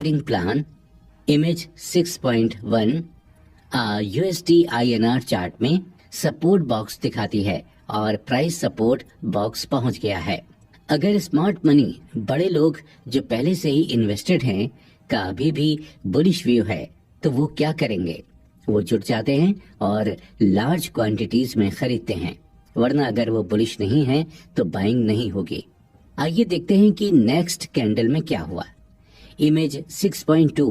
Trading plan image 6.1 USD INR chart में support box दिखाती है और प्राइस सपोर्ट बॉक्स पहुंच गया है। अगर स्मार्ट मनी बड़े लोग जो पहले से ही इन्वेस्टेड हैं का अभी भी बुलिश व्यू है तो वो क्या करेंगे? वो जुट जाते हैं और लार्ज क्वांटिटीज में खरीदते हैं, वरना अगर वो बुलिश नहीं है तो बाइंग नहीं होगी। आइए देखते हैं कि नेक्स्ट कैंडल में क्या हुआ। Image 6.2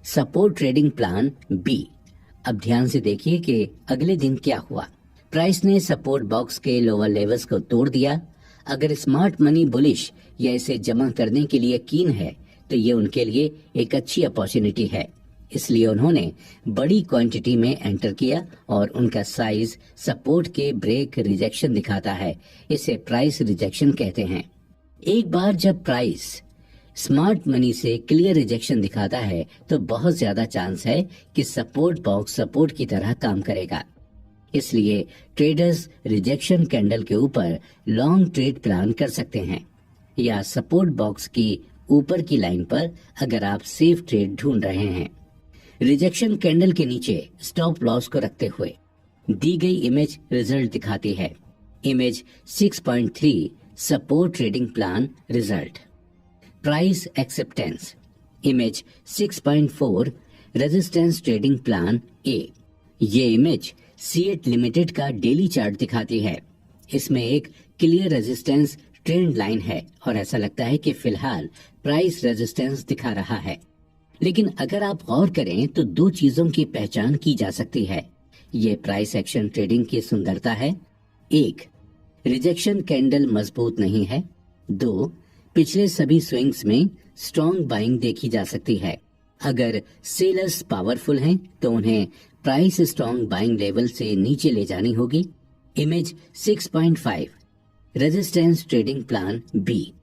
support trading plan B. अब ध्यान से देखिए कि अगले दिन क्या हुआ। प्राइस ने सपोर्ट बॉक्स के लोअर लेवल्स को तोड़ दिया। अगर स्मार्ट मनी बुलिश या इसे जमा करने के लिए कीन है तो ये उनके लिए एक अच्छी अपॉर्चुनिटी है, इसलिए उन्होंने बड़ी क्वांटिटी में एंटर किया और उनका साइज सपोर्ट के ब्रेक रिजेक्शन दिखाता है। इसे प्राइस रिजेक्शन कहते हैं। एक बार जब प्राइस स्मार्ट मनी से क्लियर रिजेक्शन दिखाता है तो बहुत ज्यादा चांस है कि सपोर्ट बॉक्स सपोर्ट की तरह काम करेगा। इसलिए ट्रेडर्स रिजेक्शन कैंडल के ऊपर लॉन्ग ट्रेड प्लान कर सकते हैं या सपोर्ट बॉक्स की ऊपर की लाइन पर अगर आप सेफ ट्रेड ढूंढ रहे हैं। रिजेक्शन कैंडल के नीचे स्टॉप लॉस को रखते हुए दी गई इमेज रिजल्ट दिखाती है। Image 6.3 support trading plan result. Price acceptance. Image 6.4 resistance trading plan A. ये इमेज सीएट लिमिटेड का डेली चार्ट दिखाती है। इसमें एक क्लियर रेजिस्टेंस ट्रेंड लाइन है और ऐसा लगता है कि फिलहाल प्राइस रेजिस्टेंस दिखा रहा है। लेकिन अगर आप गौर करें तो दो चीजों की पहचान की जा सकती है। ये प्राइस एक्शन ट्रेडिंग की सुंदरता है। एक, रिजेक्शन कैंडल मजबूत नहीं है। दो, पिछले सभी स्विंग्स में स्ट्रॉन्ग बाइंग देखी जा सकती है। अगर सेलर्स पावरफुल हैं तो उन्हें प्राइस स्ट्रॉन्ग बाइंग लेवल से नीचे ले जानी होगी। Image 6.5 resistance trading plan B.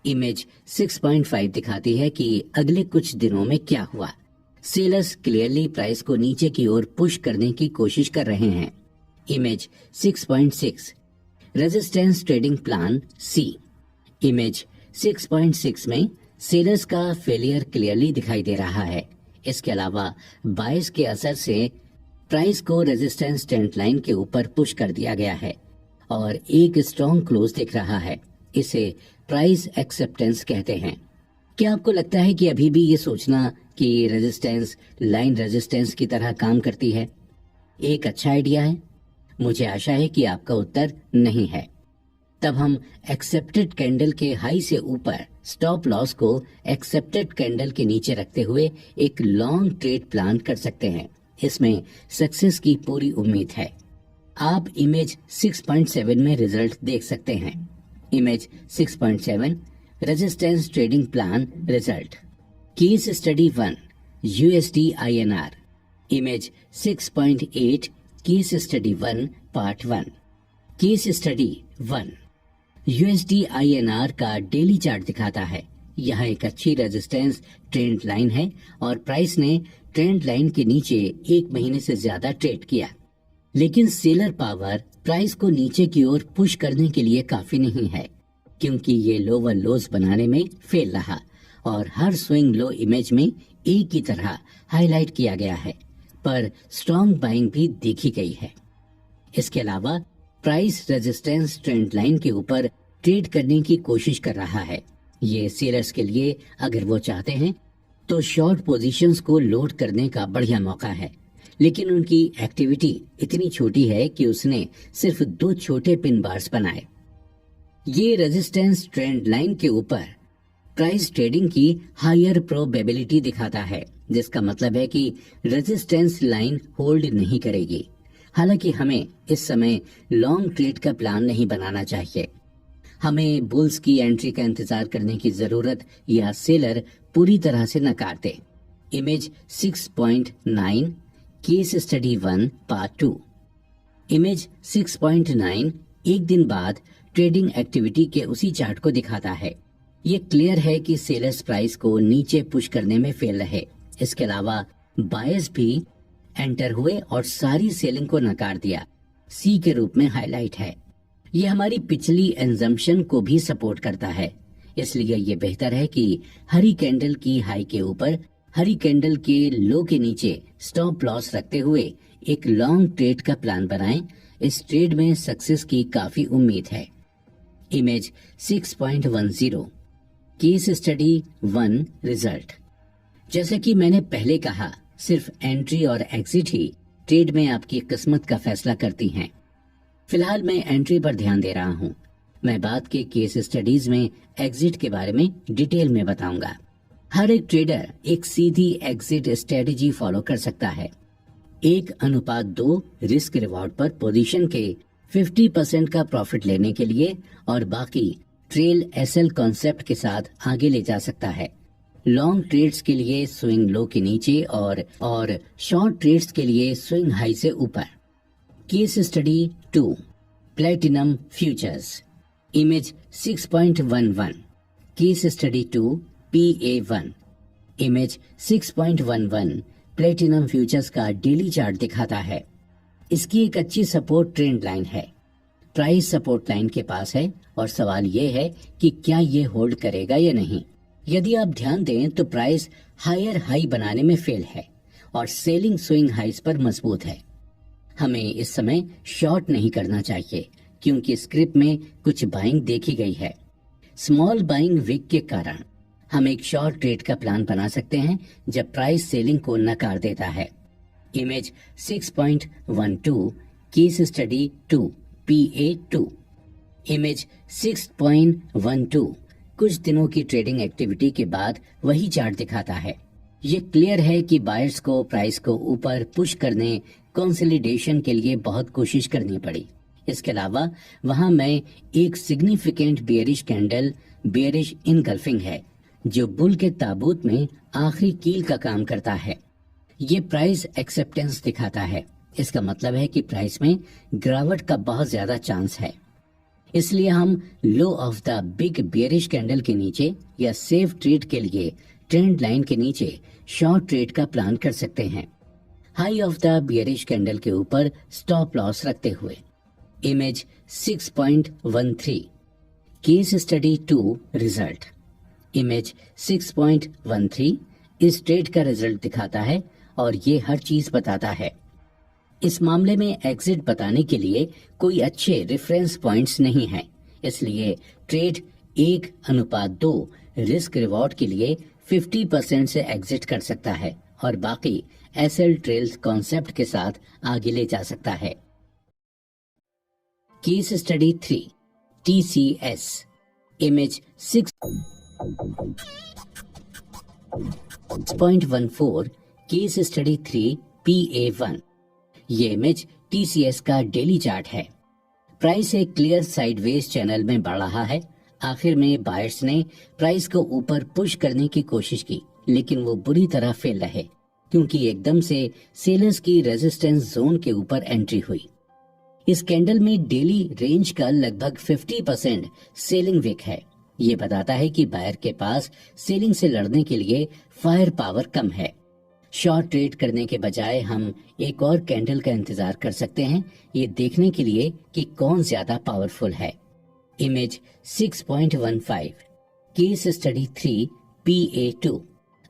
Image 6.5 दिखाती है कि अगले कुछ दिनों में क्या हुआ। सेलर्स क्लियरली प्राइस को नीचे की ओर पुश करने की कोशिश कर रहे हैं। Image 6.6 resistance trading plan C. Image 6.6 में सेलर्स का फेलियर क्लियरली दिखाई दे रहा है। इसके अलावा बायर्स के असर से प्राइस को रेजिस्टेंस ट्रेंड लाइन के ऊपर पुश कर दिया गया है और एक स्ट्रॉन्ग क्लोज दिख रहा है। इसे प्राइस एक्सेप्टेंस कहते हैं। क्या आपको लगता है कि अभी भी ये सोचना कि रेजिस्टेंस लाइन रेजिस्टेंस की तरह काम करती है एक अच्छा आइडिया है? मुझे आशा है कि आपका उत्तर नहीं है। तब हम एक्सेप्टेड कैंडल के हाई से ऊपर स्टॉप लॉस को एक्सेप्टेड कैंडल के नीचे रखते हुए एक लॉन्ग ट्रेड प्लान कर सकते हैं। इसमें सक्सेस की पूरी उम्मीद है। आप इमेज 6.7 में रिजल्ट देख सकते हैं। Image 6.7 resistance trading plan result. Case study 1 USD INR। Image 6.8 case study 1 part 1। Case study 1 USD INR का डेली चार्ट दिखाता है। यहाँ एक अच्छी रेजिस्टेंस ट्रेंड लाइन है और प्राइस ने ट्रेंड लाइन के नीचे एक महीने से ज्यादा ट्रेड किया, लेकिन सेलर पावर प्राइस को नीचे की ओर पुश करने के लिए काफी नहीं है, क्योंकि ये लोअर लोज बनाने में फेल रहा और हर स्विंग लो इमेज में एक की तरह हाईलाइट किया गया है, पर स्ट्रॉन्ग बाइंग भी देखी गई है। इसके अलावा प्राइस रेजिस्टेंस ट्रेंड लाइन के ऊपर ट्रेड करने की कोशिश कर रहा है। ये सेलर्स के लिए अगर वो चाहते हैं तो शॉर्ट पोजीशंस को लोड करने का बढ़िया मौका है, लेकिन उनकी एक्टिविटी इतनी छोटी है कि उसने सिर्फ 2 छोटे पिन बार्स बनाए। ये रेजिस्टेंस ट्रेंड लाइन के ऊपर प्राइस ट्रेडिंग की हायर प्रोबेबिलिटी दिखाता है, जिसका मतलब है कि रेजिस्टेंस लाइन होल्ड नहीं करेगी। हालांकि हमें इस समय लॉन्ग ट्रेड का प्लान नहीं बनाना चाहिए। हमें बुल्स की एंट्री का इंतजार करने की जरूरत या सेलर पूरी तरह से नकार दे। Image 6.9 case study 1 part 2। Image 6.9 एक दिन बाद ट्रेडिंग एक्टिविटी के उसी चार्ट को दिखाता है। ये क्लियर है कि सेलर्स प्राइस को नीचे पुश करने में फेल रहे। इसके अलावा बायर्स भी एंटर हुए और सारी सेलिंग को नकार दिया। सी के रूप में हाईलाइट है। ये हमारी पिछली एंजम्पशन को भी सपोर्ट करता है। इसलिए ये बेहतर है कि हरी कैंडल की हाई के ऊपर हरी कैंडल के लो के नीचे स्टॉप लॉस रखते हुए एक लॉन्ग ट्रेड का प्लान बनाएं। इस ट्रेड में सक्सेस की काफी उम्मीद है। Image 6.10 case study 1 result. जैसा कि मैंने पहले कहा, सिर्फ एंट्री और एग्जिट ही ट्रेड में आपकी किस्मत का फैसला करती हैं। फिलहाल मैं एंट्री पर ध्यान दे रहा हूं। मैं बाद के केस स्टडीज में एग्जिट के बारे में डिटेल में बताऊंगा। हर एक ट्रेडर एक सीधी एग्जिट स्ट्रेटेजी फॉलो कर सकता है। 1:2 रिस्क रिवॉर्ड पर पोजीशन के 50% का प्रॉफिट लेने के लिए और बाकी ट्रेल एसएल कॉन्सेप्ट के साथ आगे ले जा सकता है। लॉन्ग ट्रेड्स के लिए स्विंग लो के नीचे और शॉर्ट ट्रेड्स के लिए स्विंग हाई से ऊपर। Case study 2 platinum futures. Image 6.11 case study 2 PA1। Image 6.11 platinum futures का डेली चार्ट दिखाता है। इसकी एक अच्छी सपोर्ट ट्रेंड लाइन है। प्राइस सपोर्ट लाइन के पास है और सवाल ये है कि क्या ये होल्ड करेगा या नहीं। यदि आप ध्यान दें तो प्राइस हायर हाई बनाने में फेल है और सेलिंग स्विंग हाइस पर मजबूत है। हमें इस समय शॉर्ट नहीं करना चाहिए क्योंकि स्क्रिप्ट में कुछ बाइंग देखी गई है। स्मॉल बाइंग विक के कारण हम एक शॉर्ट ट्रेड का प्लान बना सकते हैं जब प्राइस सेलिंग को नकार देता है। Image 6.12 case study 2 PA2। Image 6.12 कुछ दिनों की ट्रेडिंग एक्टिविटी के बाद वही चार्ट दिखाता है। ये क्लियर है कि बायर्स को प्राइस को ऊपर पुश करने कंसोलिडेशन के लिए बहुत कोशिश करनी पड़ी। इसके अलावा वहां में एक significant bearish candle bearish engulfing है जो बुल के ताबूत में आखिरी कील का काम करता है। ये प्राइस एक्सेप्टेंस दिखाता है। इसका मतलब है कि प्राइस में गिरावट का बहुत ज्यादा चांस है। इसलिए हम low of the big bearish candle के नीचे या सेफ ट्रेड के लिए ट्रेंड लाइन के नीचे शॉर्ट ट्रेड का प्लान कर सकते हैं। High of the bearish candle के ऊपर स्टॉप लॉस रखते हुए। Image 6.13 case study 2 result. Image 6.13 इस ट्रेड का रिजल्ट दिखाता है और ये हर चीज बताता है। इस मामले में एग्जिट बताने के लिए कोई अच्छे रेफरेंस पॉइंट्स नहीं है, इसलिए ट्रेड 1:2 रिस्क रिवॉर्ड के लिए 50% से एग्जिट कर सकता है और बाकी एसएल ट्रेल्स कॉन्सेप्ट के साथ आगे ले जा सकता है। Case study 3 TCS। Image 6.14 case study 3 PA1। ये इमेज TCS का डेली चार्ट है। प्राइस एक क्लियर साइडवेज चैनल में बढ़ रहा है। आखिर में बायर्स ने प्राइस को ऊपर पुश करने की कोशिश की, लेकिन वो बुरी तरह फेल रहे क्योंकि एकदम से सेलर्स की रेजिस्टेंस जोन के ऊपर एंट्री हुई। इस कैंडल में डेली रेंज का लगभग 50% सेलिंग विक है। ये बताता है कि बायर के पास सेलिंग से लड़ने के लिए फायर पावर कम है। शॉर्ट ट्रेड करने के बजाय हम एक और कैंडल का इंतजार कर सकते हैं, ये देखने के लिए कि कौन ज्यादा पावरफुल है। Image 6.15 case study 3 PA2।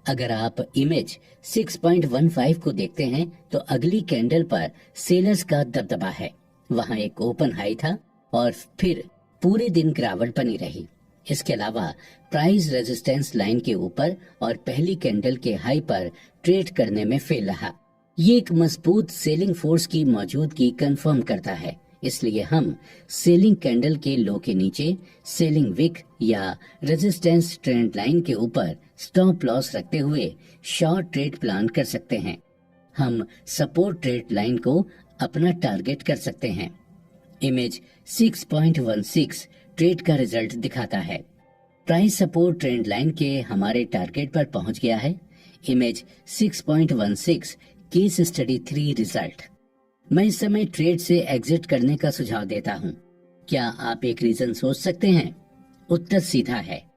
अगर आप इमेज 6.15 को देखते हैं तो अगली कैंडल पर सेलर्स का दबदबा है। वहां एक ओपन हाई था और फिर पूरे दिन गिरावट बनी रही। इसके अलावा प्राइस रेजिस्टेंस लाइन के ऊपर और पहली कैंडल के हाई पर ट्रेड करने में फेल रहा। ये एक मजबूत सेलिंग फोर्स की मौजूदगी कंफर्म करता है, इसलिए हम सेलिंग कैंडल के लो के नीचे सेलिंग विक या रेजिस्टेंस ट्रेंड लाइन के ऊपर स्टॉप लॉस रखते हुए शॉर्ट ट्रेड प्लान कर सकते हैं। हम सपोर्ट ट्रेड लाइन को अपना टारगेट कर सकते हैं। इमेज 6.16 ट्रेड का रिजल्ट दिखाता है। प्राइस सपोर्ट ट्रेंड लाइन के हमारे टारगेट पर पहुंच गया है। Image 6.16 case study 3 result. मैं इस समय ट्रेड से एग्जिट करने का सुझाव देता हूं। क्या आप एक रीजन सोच सकते हैं? उत्तर सीधा है।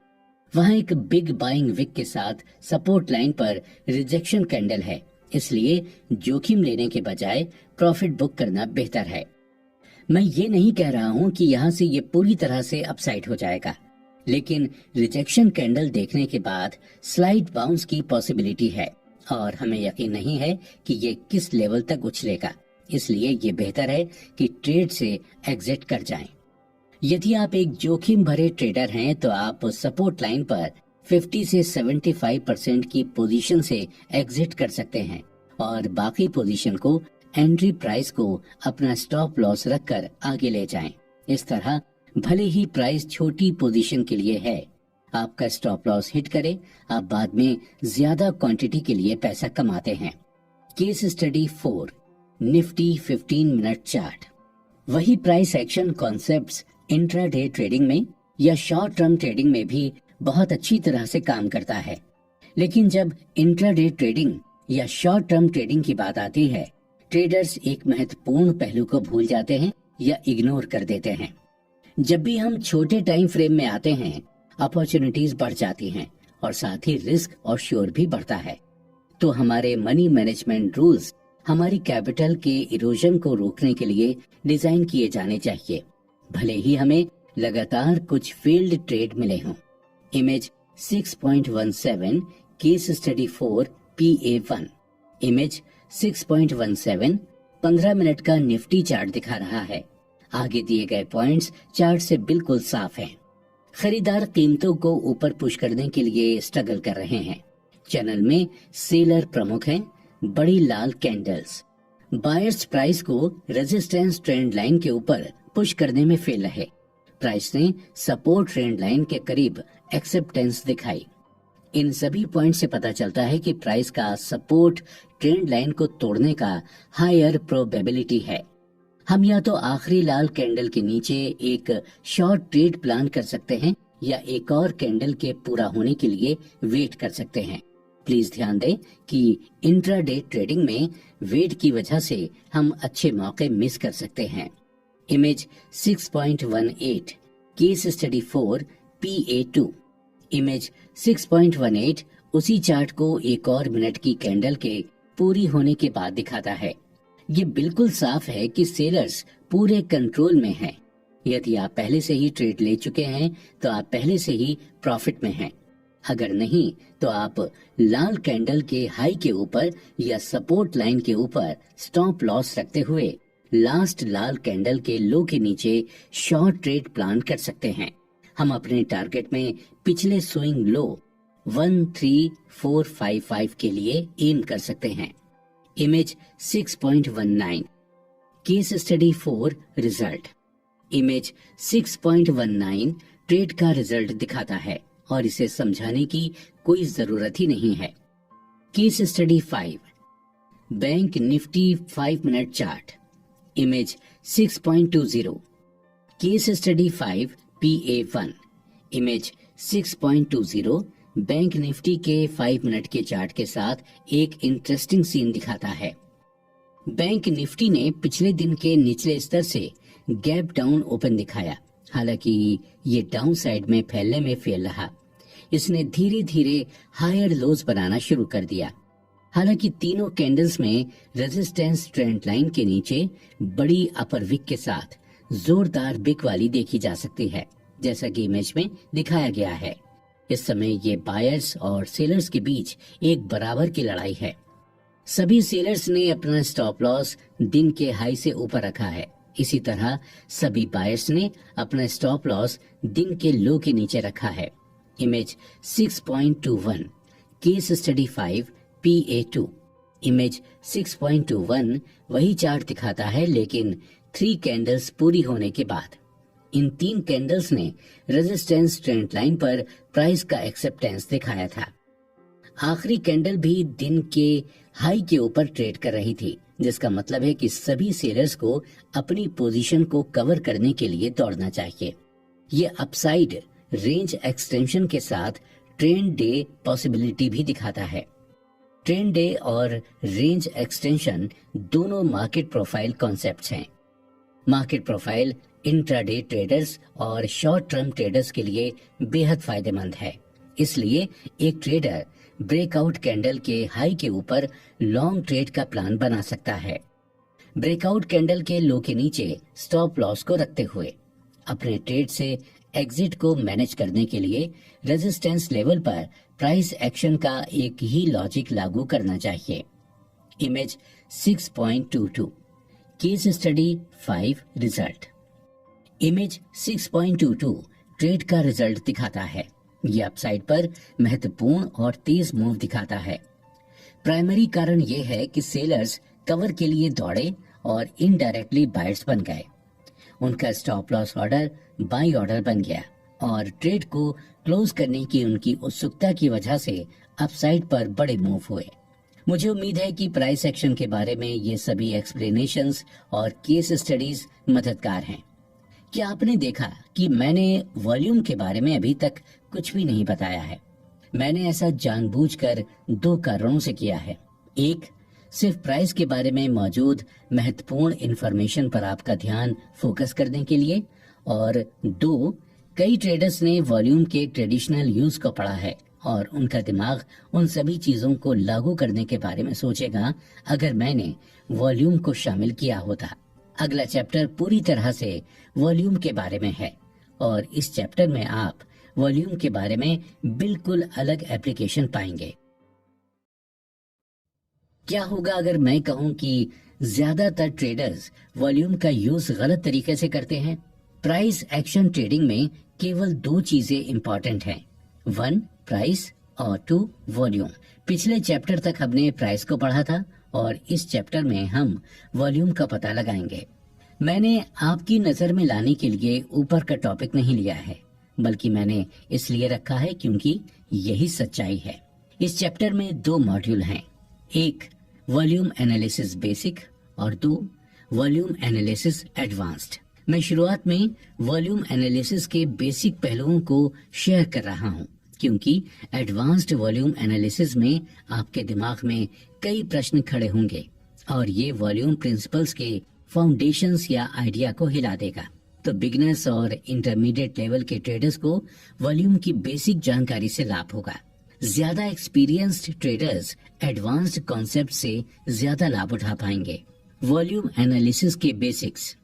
वहां एक बिग बाइंग विक के साथ सपोर्ट लाइन पर रिजेक्शन कैंडल है, इसलिए जोखिम लेने के बजाय प्रॉफिट बुक करना बेहतर है। मैं ये नहीं कह रहा हूं कि यहाँ से ये पूरी तरह से अपसाइड हो जाएगा, लेकिन रिजेक्शन कैंडल देखने के बाद स्लाइड बाउंस की पॉसिबिलिटी है और हमें यकीन नहीं है कि ये किस लेवल तक उछलेगा, इसलिए ये बेहतर है कि ट्रेड से एग्जिट कर जाएं। यदि आप एक जोखिम भरे ट्रेडर हैं तो आप सपोर्ट लाइन पर 50 से 75% की पोजीशन से एग्जिट कर सकते हैं और बाकी पोजीशन को एंट्री प्राइस को अपना स्टॉप लॉस रखकर आगे ले जाएं। इस तरह भले ही प्राइस छोटी पोजीशन के लिए है, आपका स्टॉप लॉस हिट करे, आप बाद में ज्यादा क्वांटिटी के लिए पैसा कमाते हैं। Case study 4, Nifty 15 minute chart. वही price action concepts intraday trading में या शॉर्ट टर्म ट्रेडिंग में भी बहुत अच्छी तरह से काम करता है, लेकिन जब इंट्राडे ट्रेडिंग या शॉर्ट टर्म ट्रेडिंग की बात आती है, ट्रेडर्स एक महत्वपूर्ण पहलू को भूल जाते हैं या इग्नोर कर देते हैं। जब भी हम छोटे टाइम फ्रेम में आते हैं, अपॉर्चुनिटीज बढ़ जाती हैं और साथ ही रिस्क और श्योर भी बढ़ता है। तो हमारे मनी मैनेजमेंट रूल्स हमारी कैपिटल के इरोजन को रोकने के लिए डिजाइन किए जाने चाहिए, भले ही हमें लगातार कुछ फेल्ड ट्रेड मिले हों। Image 6.17 case study 4 PA1। Image 6.17 15 minute का निफ्टी चार्ट दिखा रहा है। आगे दिए गए पॉइंट्स चार्ट से बिल्कुल साफ हैं। खरीदार कीमतों को ऊपर पुश करने के लिए स्ट्रगल कर रहे हैं। चैनल में सेलर प्रमुख हैं, बड़ी लाल कैंडल्स। बायर्स प्राइस को रेजिस्टेंस ट्रेंड लाइन के ऊपर पुश करने में फेल रहे। प्राइस ने सपोर्ट ट्रेंड लाइन के करीब एक्सेप्टेंस दिखाई। इन सभी पॉइंट से पता चलता है कि प्राइस का सपोर्ट ट्रेंड लाइन को तोड़ने का हायर प्रोबेबिलिटी है। हम या तो आखिरी लाल कैंडल के नीचे एक शॉर्ट ट्रेड प्लान कर सकते हैं या एक और कैंडल के पूरा होने के लिए वेट कर सकते हैं। प्लीज ध्यान दें कि इंट्राडे ट्रेडिंग में वेट की वजह से हम अच्छे मौके मिस कर सकते हैं। Image 6.18 case study 4 PA2। Image 6.18 उसी चार्ट को एक और मिनट की कैंडल के पूरी होने के बाद दिखाता है। ये बिल्कुल साफ है कि सेलर्स पूरे कंट्रोल में हैं। यदि आप पहले से ही ट्रेड ले चुके हैं तो आप पहले से ही प्रॉफिट में हैं। अगर नहीं तो आप लाल कैंडल के हाई के ऊपर या सपोर्ट लाइन के ऊपर स्टॉप लॉस रखते हुए लास्ट लाल कैंडल के लो के नीचे शॉर्ट ट्रेड प्लान कर सकते हैं। हम अपने टारगेट में पिछले स्विंग लो 13455 के लिए एम कर सकते हैं। Image 6.19 case study 4 result. Image 6.19 trade का रिजल्ट दिखाता है और इसे समझाने की कोई जरूरत ही नहीं है। Case study 5 bank Nifty 5 minute chart. Image 6.20 case study 5 PA1। Image 6.20 bank Nifty के 5 मिनट के चार्ट के साथ एक इंटरेस्टिंग सीन दिखाता है। बैंक निफ्टी ने पिछले दिन के निचले स्तर से गैप डाउन ओपन दिखाया, हालांकि ये डाउन साइड में फैलने में फेल रहा। इसने धीरे धीरे हायर लोज बनाना शुरू कर दिया। हालांकि तीनों कैंडल्स में रेजिस्टेंस ट्रेंड लाइन के नीचे बड़ी अपर विक के साथ जोरदार बिक वाली देखी जा सकती है, जैसा कि इमेज में दिखाया गया है। इस समय ये बायर्स और सेलर्स के बीच एक बराबर की लड़ाई है। सभी सेलर्स ने अपना स्टॉप लॉस दिन के हाई से ऊपर रखा है। इसी तरह सभी बायर्स ने अपना स्टॉप लॉस दिन के लो के नीचे रखा है। Image 6.21 case study 5 PA2। Image 6.21 वही चार्ट दिखाता है, लेकिन 3 कैंडल्स पूरी होने के बाद। इन 3 कैंडल्स ने रेजिस्टेंस ट्रेंड लाइन पर प्राइस का एक्सेप्टेंस दिखाया था। आखिरी कैंडल भी दिन के हाई के ऊपर ट्रेड कर रही थी, जिसका मतलब है कि सभी सेलर्स को अपनी पोजीशन को कवर करने के लिए दौड़ना चाहिए। ये अपसाइड रेंज एक्सटेंशन के साथ ट्रेंड डे पॉसिबिलिटी भी दिखाता है। ट्रेंड डे और रेंज एक्सटेंशन दोनों मार्केट प्रोफाइल कॉन्सेप्ट्स हैं। मार्केट प्रोफाइल इंट्राडे ट्रेडर्स और शॉर्ट टर्म ट्रेडर्स के लिए बेहद फायदेमंद है। इसलिए एक ट्रेडर ब्रेकआउट कैंडल के हाई के ऊपर लॉन्ग ट्रेड का प्लान बना सकता है। ब्रेकआउट कैंडल के लो के नीचे स्टॉप लॉस को रखते हुए अपने ट्रेड से एग्जिट को मैनेज करने के लिए रेजिस्टेंस लेवल पर प्राइस एक्शन का एक ही लॉजिक लागू करना चाहिए। Image 6.22 case study 5 result. Image 6.22 trade का रिजल्ट दिखाता है। ये अपसाइड पर महत्वपूर्ण और तेज मूव दिखाता है। प्राइमरी कारण ये है कि सेलर्स कवर के लिए दौड़े और इनडायरेक्टली बायर्स बन गए। उनका stop loss order by order बन गया और ट्रेड को क्लोज करने की उनकी उत्सुकता की वजह से अपसाइड पर बड़े मूव हुए। मुझे उम्मीद है कि प्राइस एक्शन के बारे में ये सभी एक्सप्लेनेशंस और केस स्टडीज मददगार हैं। क्या आपने देखा कि मैंने वॉल्यूम के बारे में अभी तक कुछ भी नहीं बताया है? मैंने ऐसा जानबूझकर 2 कारणों से किया है। एक, सिर्फ प्राइस के बारे में मौजूद महत्वपूर्ण इंफॉर्मेशन पर आपका ध्यान फोकस करने के लिए, और 2, कई ट्रेडर्स ने वॉल्यूम के ट्रेडिशनल यूज को पढ़ा है और उनका दिमाग उन सभी चीजों को लागू करने के बारे में सोचेगा अगर मैंने वॉल्यूम को शामिल किया होता। अगला चैप्टर पूरी तरह से वॉल्यूम के बारे में है और इस चैप्टर में आप वॉल्यूम के बारे में बिल्कुल अलग एप्लीकेशन पाएंगे। क्या होगा अगर मैं कहूं कि ज्यादातर ट्रेडर्स वॉल्यूम का यूज गलत तरीके से करते हैं? प्राइस एक्शन ट्रेडिंग में केवल 2 चीजें इंपॉर्टेंट हैं, 1 प्राइस और 2 वॉल्यूम। पिछले चैप्टर तक हमने प्राइस को पढ़ा था और इस चैप्टर में हम वॉल्यूम का पता लगाएंगे। मैंने आपकी नजर में लाने के लिए ऊपर का टॉपिक नहीं लिया है, बल्कि मैंने इसलिए रखा है क्योंकि यही सच्चाई है। इस चैप्टर में 2 मॉड्यूल हैं, एक वॉल्यूम एनालिसिस बेसिक और 2 वॉल्यूम एनालिसिस एडवांस्ड। मैं शुरुआत में वॉल्यूम एनालिसिस के बेसिक पहलुओं को शेयर कर रहा हूं क्योंकि एडवांस्ड वॉल्यूम एनालिसिस में आपके दिमाग में कई प्रश्न खड़े होंगे और ये वॉल्यूम प्रिंसिपल्स के फाउंडेशंस या आइडिया को हिला देगा। तो बिगिनर्स और इंटरमीडिएट लेवल के ट्रेडर्स को वॉल्यूम की बेसिक जानकारी से लाभ होगा। ज्यादा एक्सपीरियंस्ड ट्रेडर्स एडवांस्ड कॉन्सेप्ट से ज्यादा लाभ उठा पाएंगे। वॉल्यूम एनालिसिस के बेसिक्स।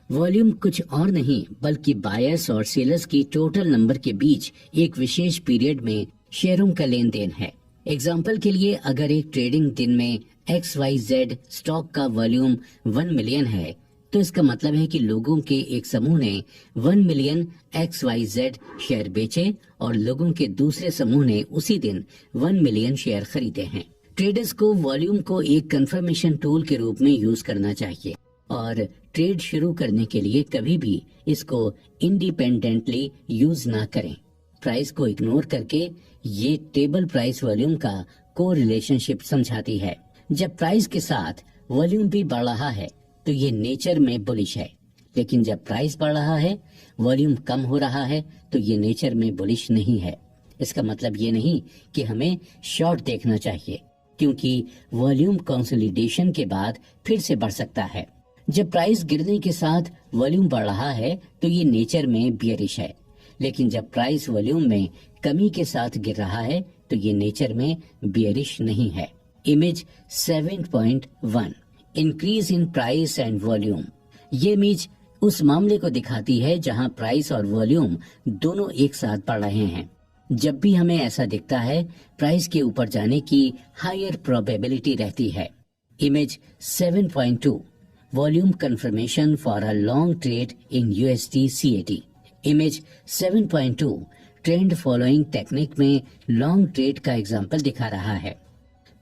वॉल्यूम कुछ और नहीं बल्कि बायर्स और सेलर्स की टोटल नंबर के बीच एक विशेष पीरियड में शेयरों का लेन देन है। एग्जाम्पल के लिए, अगर एक ट्रेडिंग दिन में XYZ स्टॉक का वॉल्यूम 1 मिलियन है तो इसका मतलब है कि लोगों के एक समूह ने 1 मिलियन XYZ शेयर बेचे और लोगों के दूसरे समूह ने उसी दिन 1 मिलियन शेयर खरीदे हैं। ट्रेडर्स को वॉल्यूम को एक कंफर्मेशन टूल के रूप में यूज करना चाहिए और ट्रेड शुरू करने के लिए कभी भी इसको इंडिपेंडेंटली यूज ना करें। प्राइस को इग्नोर करके ये टेबल प्राइस वॉल्यूम का को रिलेशनशिप समझाती है। जब प्राइस के साथ वॉल्यूम भी बढ़ रहा है तो ये नेचर में बुलिश है, लेकिन जब प्राइस बढ़ रहा है वॉल्यूम कम हो रहा है तो ये नेचर में बुलिश नहीं है। इसका मतलब ये नहीं कि हमें शॉर्ट देखना चाहिए क्योंकि वॉल्यूम कंसोलिडेशन के बाद फिर से बढ़ सकता है। जब प्राइस गिरने के साथ वॉल्यूम बढ़ रहा है तो ये नेचर में बियरिश है, लेकिन जब प्राइस वॉल्यूम में कमी के साथ गिर रहा है तो ये नेचर में बियरिश नहीं है। Image 7.1 increase in price and volume. ये इमेज उस मामले को दिखाती है जहां प्राइस और वॉल्यूम दोनों एक साथ बढ़ रहे हैं। जब भी हमें ऐसा दिखता है प्राइस के ऊपर जाने की हायर प्रोबेबिलिटी रहती है। Image 7.2 volume confirmation for a long trade in USD CAD। Image 7.2 trend following technique में लॉन्ग ट्रेड का एग्जांपल दिखा रहा है।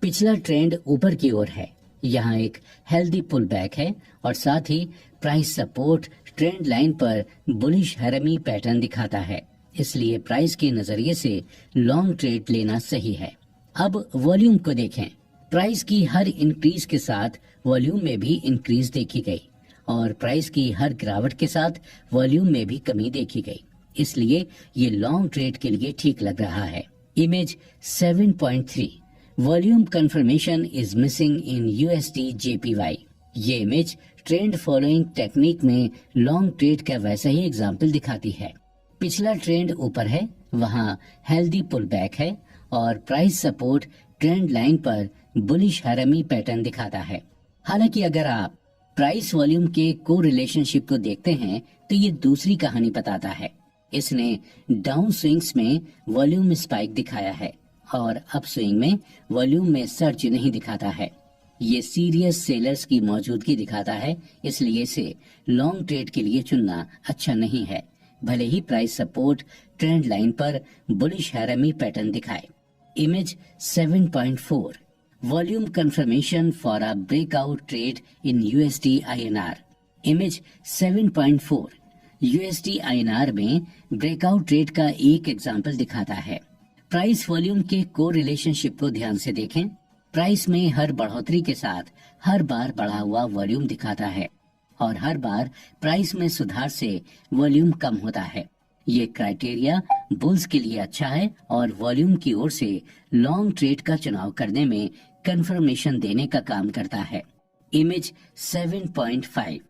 पिछला ट्रेंड ऊपर की ओर है, यहाँ एक हेल्दी पुल बैक है और साथ ही प्राइस सपोर्ट ट्रेंड लाइन पर बुलिश हैरमी पैटर्न दिखाता है, इसलिए प्राइस के नजरिए से लॉन्ग ट्रेड लेना सही है। अब वॉल्यूम को देखें। प्राइस की हर इंक्रीज के साथ वॉल्यूम में भी इंक्रीज देखी गई और प्राइस की हर गिरावट के साथ वॉल्यूम में भी कमी देखी गई, इसलिए ये लॉन्ग ट्रेड के लिए ठीक लग रहा है। Image 7.3 volume confirmation is missing in USD JPY। ये इमेज ट्रेंड फॉलोइंग टेक्निक में लॉन्ग ट्रेड का वैसा ही एग्जाम्पल दिखाती है। पिछला ट्रेंड ऊपर है, वहाँ हेल्दी पुल बैक है और प्राइस सपोर्ट ट्रेंड लाइन पर बुलिश हैरमी पैटर्न दिखाता है। हालांकि अगर आप प्राइस वॉल्यूम के को रिलेशनशिप को देखते हैं तो ये दूसरी कहानी बताता है। इसने डाउन स्विंग्स में वॉल्यूम स्पाइक दिखाया है और अप स्विंग में वॉल्यूम में सर्ज नहीं दिखाता है। ये सीरियस सेलर्स की मौजूदगी दिखाता है, इसलिए इसे लॉन्ग ट्रेड के लिए चुनना अच्छा नहीं है, भले ही प्राइस सपोर्ट ट्रेंड लाइन पर बुलिश हैरामी पैटर्न दिखाए। Image 7.4 volume confirmation for a breakout trade in USD INR. Image 7.4 USD INR में ब्रेकआउट ट्रेड का एक एग्जाम्पल दिखाता है। प्राइस वॉल्यूम के को रिलेशनशिप को ध्यान से देखें। प्राइस में हर बढ़ोतरी के साथ हर बार बढ़ा हुआ वॉल्यूम दिखाता है और हर बार प्राइस में सुधार से वॉल्यूम कम होता है। ये क्राइटेरिया बुल्स के लिए अच्छा है और वॉल्यूम की ओर से लॉन्ग ट्रेड का चुनाव करने में कंफर्मेशन देने का काम करता है। Image 7.5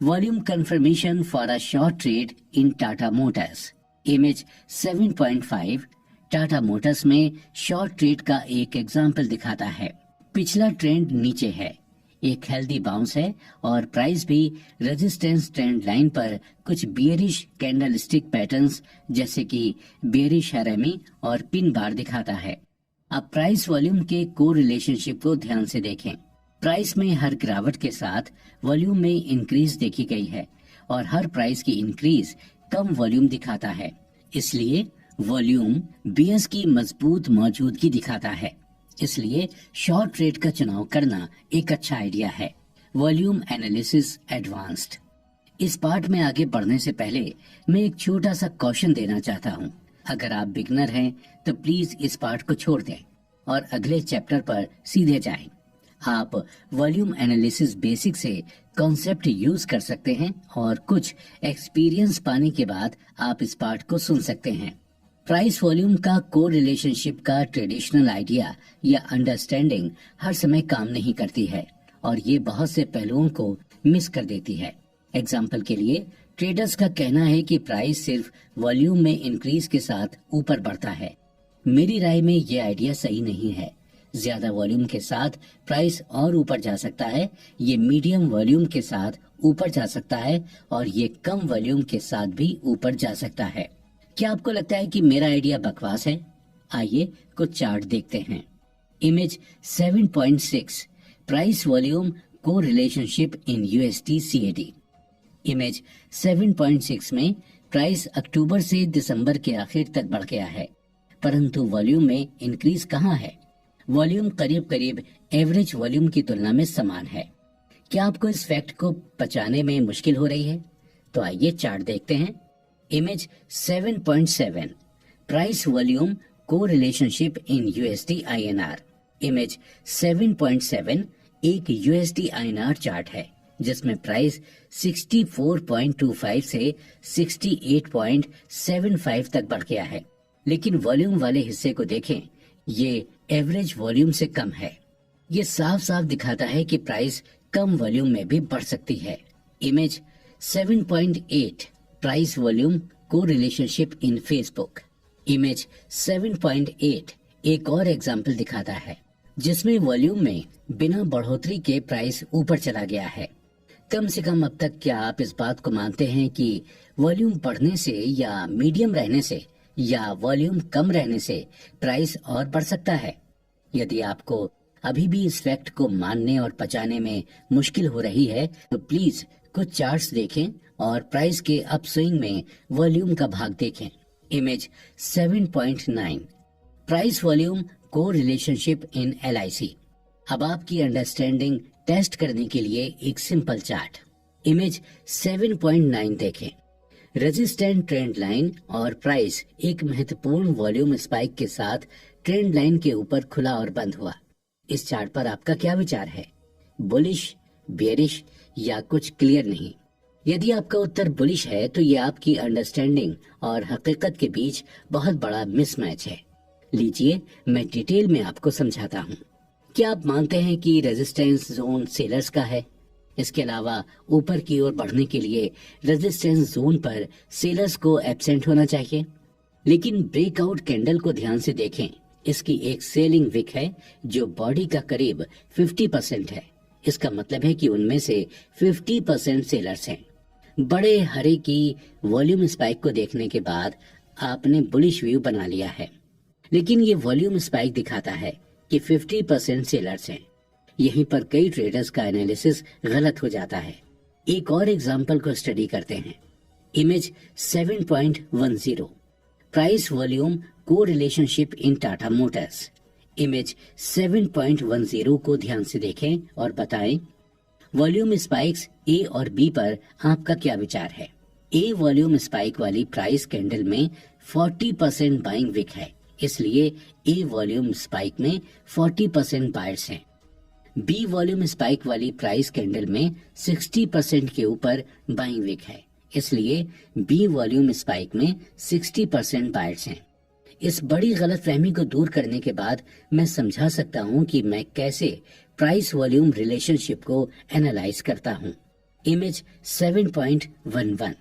volume confirmation for a short trade in Tata Motors. Image 7.5 Tata Motors में शॉर्ट ट्रेड का एक एग्जाम्पल दिखाता है। पिछला ट्रेंड नीचे है, एक हेल्दी बाउंस है और प्राइस भी रेजिस्टेंस ट्रेंड लाइन पर कुछ बियरिश कैंडलस्टिक पैटर्न्स जैसे कि बियरिश हैरामी और पिन बार दिखाता है। अब प्राइस वॉल्यूम के को रिलेशनशिप को ध्यान से देखें। प्राइस में हर गिरावट के साथ वॉल्यूम में इंक्रीज देखी गई है और हर प्राइस की इंक्रीज कम वॉल्यूम दिखाता है, इसलिए वॉल्यूम बियर्स की मजबूत मौजूदगी दिखाता है। इसलिए शॉर्ट ट्रेड का चुनाव करना एक अच्छा आइडिया है। Volume analysis advanced. इस पार्ट में आगे बढ़ने से पहले मैं एक छोटा सा क्वेश्चन देना चाहता हूँ। अगर आप बिगनर हैं तो प्लीज इस पार्ट को छोड़ दें और अगले चैप्टर पर सीधे जाएं। आप वॉल्यूम एनालिसिस बेसिक से कॉन्सेप्ट यूज कर सकते हैं और कुछ एक्सपीरियंस पाने के बाद आप इस पार्ट को सुन सकते हैं। प्राइस वॉल्यूम का को रिलेशनशिप का ट्रेडिशनल आइडिया या अंडरस्टैंडिंग हर समय काम नहीं करती है और ये बहुत से पहलुओं को मिस कर देती है। एग्जाम्पल के लिए ट्रेडर्स का कहना है कि प्राइस सिर्फ वॉल्यूम में इंक्रीज के साथ ऊपर बढ़ता है। मेरी राय में ये आइडिया सही नहीं है। ज्यादा वॉल्यूम के साथ प्राइस और ऊपर जा सकता है, ये मीडियम वॉल्यूम के साथ ऊपर जा सकता है और ये कम वॉल्यूम के साथ भी ऊपर जा सकता है। क्या आपको लगता है कि मेरा आइडिया बकवास है? आइए कुछ चार्ट देखते हैं। इमेज 7.6 प्राइस वॉल्यूम को relationship in USD CAD. Image 7.6 में प्राइस अक्टूबर से दिसंबर के आखिर तक बढ़ गया है, परंतु वॉल्यूम में इंक्रीज कहाँ है? वॉल्यूम करीब करीब एवरेज वॉल्यूम की तुलना में समान है। क्या आपको इस फैक्ट को पचाने में मुश्किल हो रही है? तो आइए चार्ट देखते हैं। इमेज 7.7 प्राइस वॉल्यूम को relationship in USD INR. Image 7.7 एक यूएसडी आईएनआर चार्ट है जिसमें प्राइस 64.25 से 68.75 तक बढ़ गया है, लेकिन वॉल्यूम वाले हिस्से को देखें, ये एवरेज वॉल्यूम से कम है। ये साफ साफ दिखाता है कि प्राइस कम वॉल्यूम में भी बढ़ सकती है। इमेज 7.8 प्राइस वॉल्यूम को रिलेशनशिप इन फेसबुक। इमेज 7.8 एक और एग्जाम्पल दिखाता है जिसमें वॉल्यूम में बिना बढ़ोतरी के प्राइस ऊपर चला गया है। कम से कम अब तक क्या आप इस बात को मानते हैं कि वॉल्यूम बढ़ने से या मीडियम रहने से या वॉल्यूम कम रहने से प्राइस और बढ़ सकता है? यदि आपको अभी भी इस फैक्ट को मानने और पचाने में मुश्किल हो रही है तो प्लीज कुछ चार्ट्स देखें और प्राइस के अपस्विंग में वॉल्यूम का भाग देखें। इमेज 7.9 प्राइस वॉल्यूम को रिलेशनशिप इन एलआईसी। अब आपकी अंडरस्टैंडिंग टेस्ट करने के लिए एक सिंपल चार्ट। इमेज 7.9 देखें। रेजिस्टेंट ट्रेंड लाइन और प्राइस एक महत्वपूर्ण वॉल्यूम स्पाइक के साथ ट्रेंड लाइन के ऊपर खुला और बंद हुआ। इस चार्ट पर आपका क्या विचार है? बुलिश, बेयरिश या कुछ क्लियर नहीं? यदि आपका उत्तर बुलिश है तो ये आपकी अंडरस्टैंडिंग और हकीकत के बीच बहुत बड़ा मिसमैच है। लीजिए मैं डिटेल में आपको समझाता हूँ। क्या आप मानते हैं कि रेजिस्टेंस जोन सेलर्स का है? इसके अलावा ऊपर की ओर बढ़ने के लिए रेजिस्टेंस जोन पर सेलर्स को एब्सेंट होना चाहिए। लेकिन ब्रेकआउट कैंडल को ध्यान से देखें, इसकी एक सेलिंग विक है जो बॉडी का करीब 50% है। इसका मतलब है कि उनमें से 50% सेलर्स हैं। बड़े हरे की वॉल्यूम स्पाइक को देखने के बाद आपने बुलिश व्यू बना लिया है, लेकिन ये वॉल्यूम स्पाइक दिखाता है कि 50% सेलर्स हैं। यहीं पर कई ट्रेडर्स का एनालिसिस गलत हो जाता है। एक और एग्जांपल को स्टडी करते हैं। इमेज 7.10 प्राइस वॉल्यूम को relationship in Tata Motors. Image 7.10 को ध्यान से देखें और बताएं वॉल्यूम स्पाइक्स ए और बी पर आपका क्या विचार है। ए वॉल्यूम स्पाइक वाली प्राइस कैंडल में 40% बाइंग विक है, इसलिए ए वॉल्यूम स्पाइक में 40% बायर्स हैं। बी वॉल्यूम स्पाइक वाली प्राइस कैंडल में 60% के ऊपर बाइंग विक है, इसलिए बी वॉल्यूम स्पाइक में 60% बायर्स हैं। इस बड़ी गलतफहमी को दूर करने के बाद मैं समझा सकता हूं कि मैं कैसे प्राइस वॉल्यूम रिलेशनशिप को एनालाइज करता हूं। Image 7.11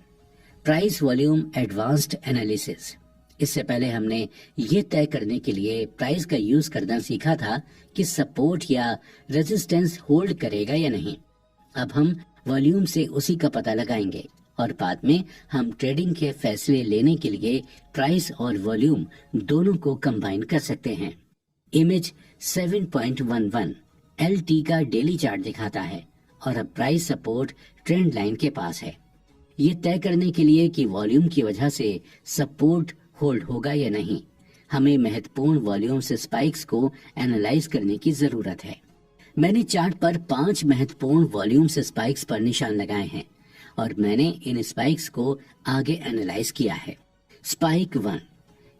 price volume advanced analysis. इससे पहले हमने ये तय करने के लिए प्राइस का यूज करना सीखा था कि सपोर्ट या रेजिस्टेंस होल्ड करेगा या नहीं। अब हम वॉल्यूम से उसी का पता लगाएंगे और बाद में हम ट्रेडिंग के फैसले लेने के लिए प्राइस और वॉल्यूम दोनों को कंबाइन कर सकते हैं। इमेज 7.11 LT का डेली चार्ट दिखाता है और अब प्राइस सपोर्ट ट्रेंड लाइन के पास है। ये तय करने के लिए कि वॉल्यूम की वजह से सपोर्ट होल्ड होगा या नहीं, हमें महत्वपूर्ण वॉल्यूम से स्पाइक्स को एनालाइज करने की जरूरत है। मैंने चार्ट पर 5 महत्वपूर्ण वॉल्यूम से स्पाइक्स पर निशान लगाए हैं और मैंने इन स्पाइक्स को आगे एनालाइज किया है। स्पाइक 1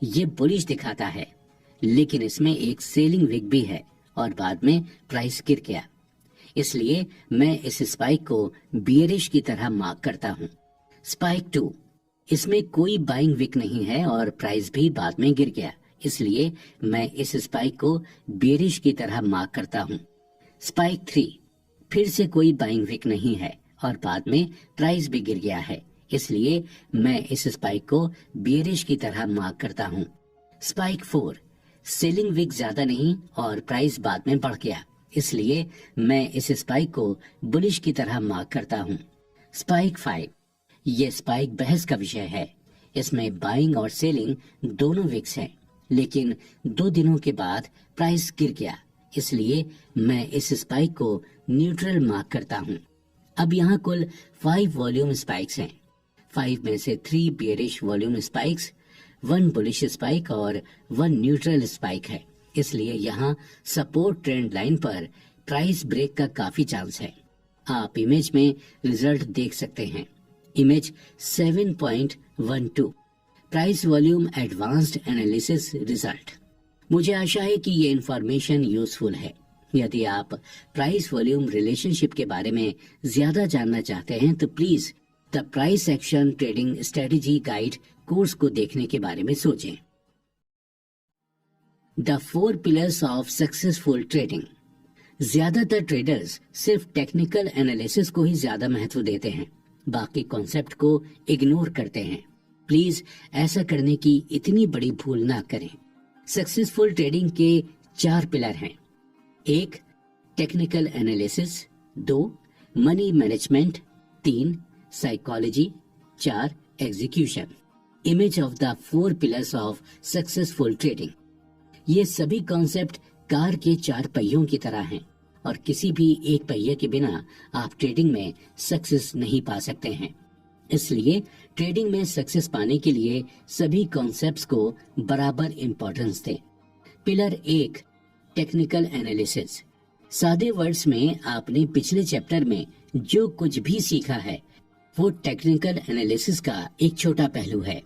ये बुलिश दिखाता है, लेकिन इसमें एक सेलिंग विक भी है और बाद में प्राइस गिर गया, इसलिए मैं इस स्पाइक को बियरिश की तरह मार्क करता हूँ। स्पाइक 2 इसमें कोई बाइंग विक नहीं है और प्राइस भी बाद में गिर गया, इसलिए मैं इस स्पाइक को बियरिश की तरह मार्क करता हूँ। स्पाइक 3 फिर से कोई बाइंग विक नहीं है और बाद में प्राइस भी गिर गया है, इसलिए मैं इस स्पाइक को बियरिश की तरह मार्क करता हूँ। स्पाइक 4 सेलिंग विक ज्यादा नहीं और प्राइस बाद में बढ़ गया, इसलिए मैं इस स्पाइक को बुलिश की तरह मार्क करता हूँ। स्पाइक 5 ये स्पाइक बहस का विषय है। इसमें बाइंग और सेलिंग दोनों विक्स हैं, लेकिन 2 दिनों के बाद प्राइस गिर गया, इसलिए मैं इस स्पाइक को न्यूट्रल मार्क करता हूँ। अब यहाँ कुल 5 वॉल्यूम स्पाइक्स हैं। 5 में से 3 bearish volume spikes, 1 bullish spike और 1 न्यूट्रल स्पाइक है, इसलिए यहाँ सपोर्ट ट्रेंड लाइन पर प्राइस ब्रेक का काफी चांस है। आप इमेज में रिजल्ट देख सकते हैं। Image 7.12 price volume advanced analysis result. मुझे आशा है कि ये इंफॉर्मेशन यूजफुल है। यदि आप प्राइस वॉल्यूम रिलेशनशिप के बारे में ज्यादा जानना चाहते हैं तो please the price action trading strategy guide course को देखने के बारे में सोचें। The 4 pillars of successful trading. ज्यादातर ट्रेडर्स सिर्फ टेक्निकल एनालिसिस को ही ज्यादा महत्व देते हैं, बाकी कॉन्सेप्ट को इग्नोर करते हैं। प्लीज ऐसा करने की इतनी बड़ी भूल ना करें। सक्सेसफुल ट्रेडिंग के 4 पिलर हैं। 1 technical analysis, 2 money management, 3 psychology, 4 execution. Image of the 4 pillars of successful trading. ये सभी कॉन्सेप्ट कार के 4 पहियों की तरह हैं और किसी भी एक पहिए के बिना आप ट्रेडिंग में सक्सेस नहीं पा सकते हैं। इसलिए ट्रेडिंग में सक्सेस पाने के लिए सभी कॉन्सेप्ट्स को बराबर इंपॉर्टेंस दें। Pillar 1 technical analysis. सादे वर्ड्स में आपने पिछले चैप्टर में जो कुछ भी सीखा है वो टेक्निकल एनालिसिस का एक छोटा पहलू है।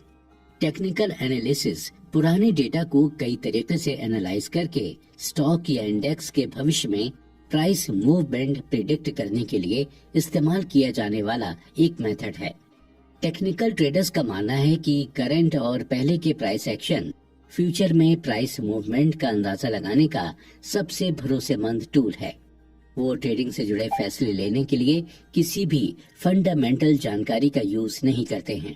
टेक्निकल एनालिसिस पुराने डेटा को कई तरीके से एनालाइज करके स्टॉक या इंडेक्स के भविष्य में प्राइस मूवमेंट प्रिडिक्ट करने के लिए इस्तेमाल किया जाने वाला एक मेथड है। टेक्निकल ट्रेडर्स का मानना है कि करंट और पहले के प्राइस एक्शन फ्यूचर में प्राइस मूवमेंट का अंदाजा लगाने का सबसे भरोसेमंद टूल है। वो ट्रेडिंग से जुड़े फैसले लेने के लिए किसी भी फंडामेंटल जानकारी का यूज नहीं करते हैं।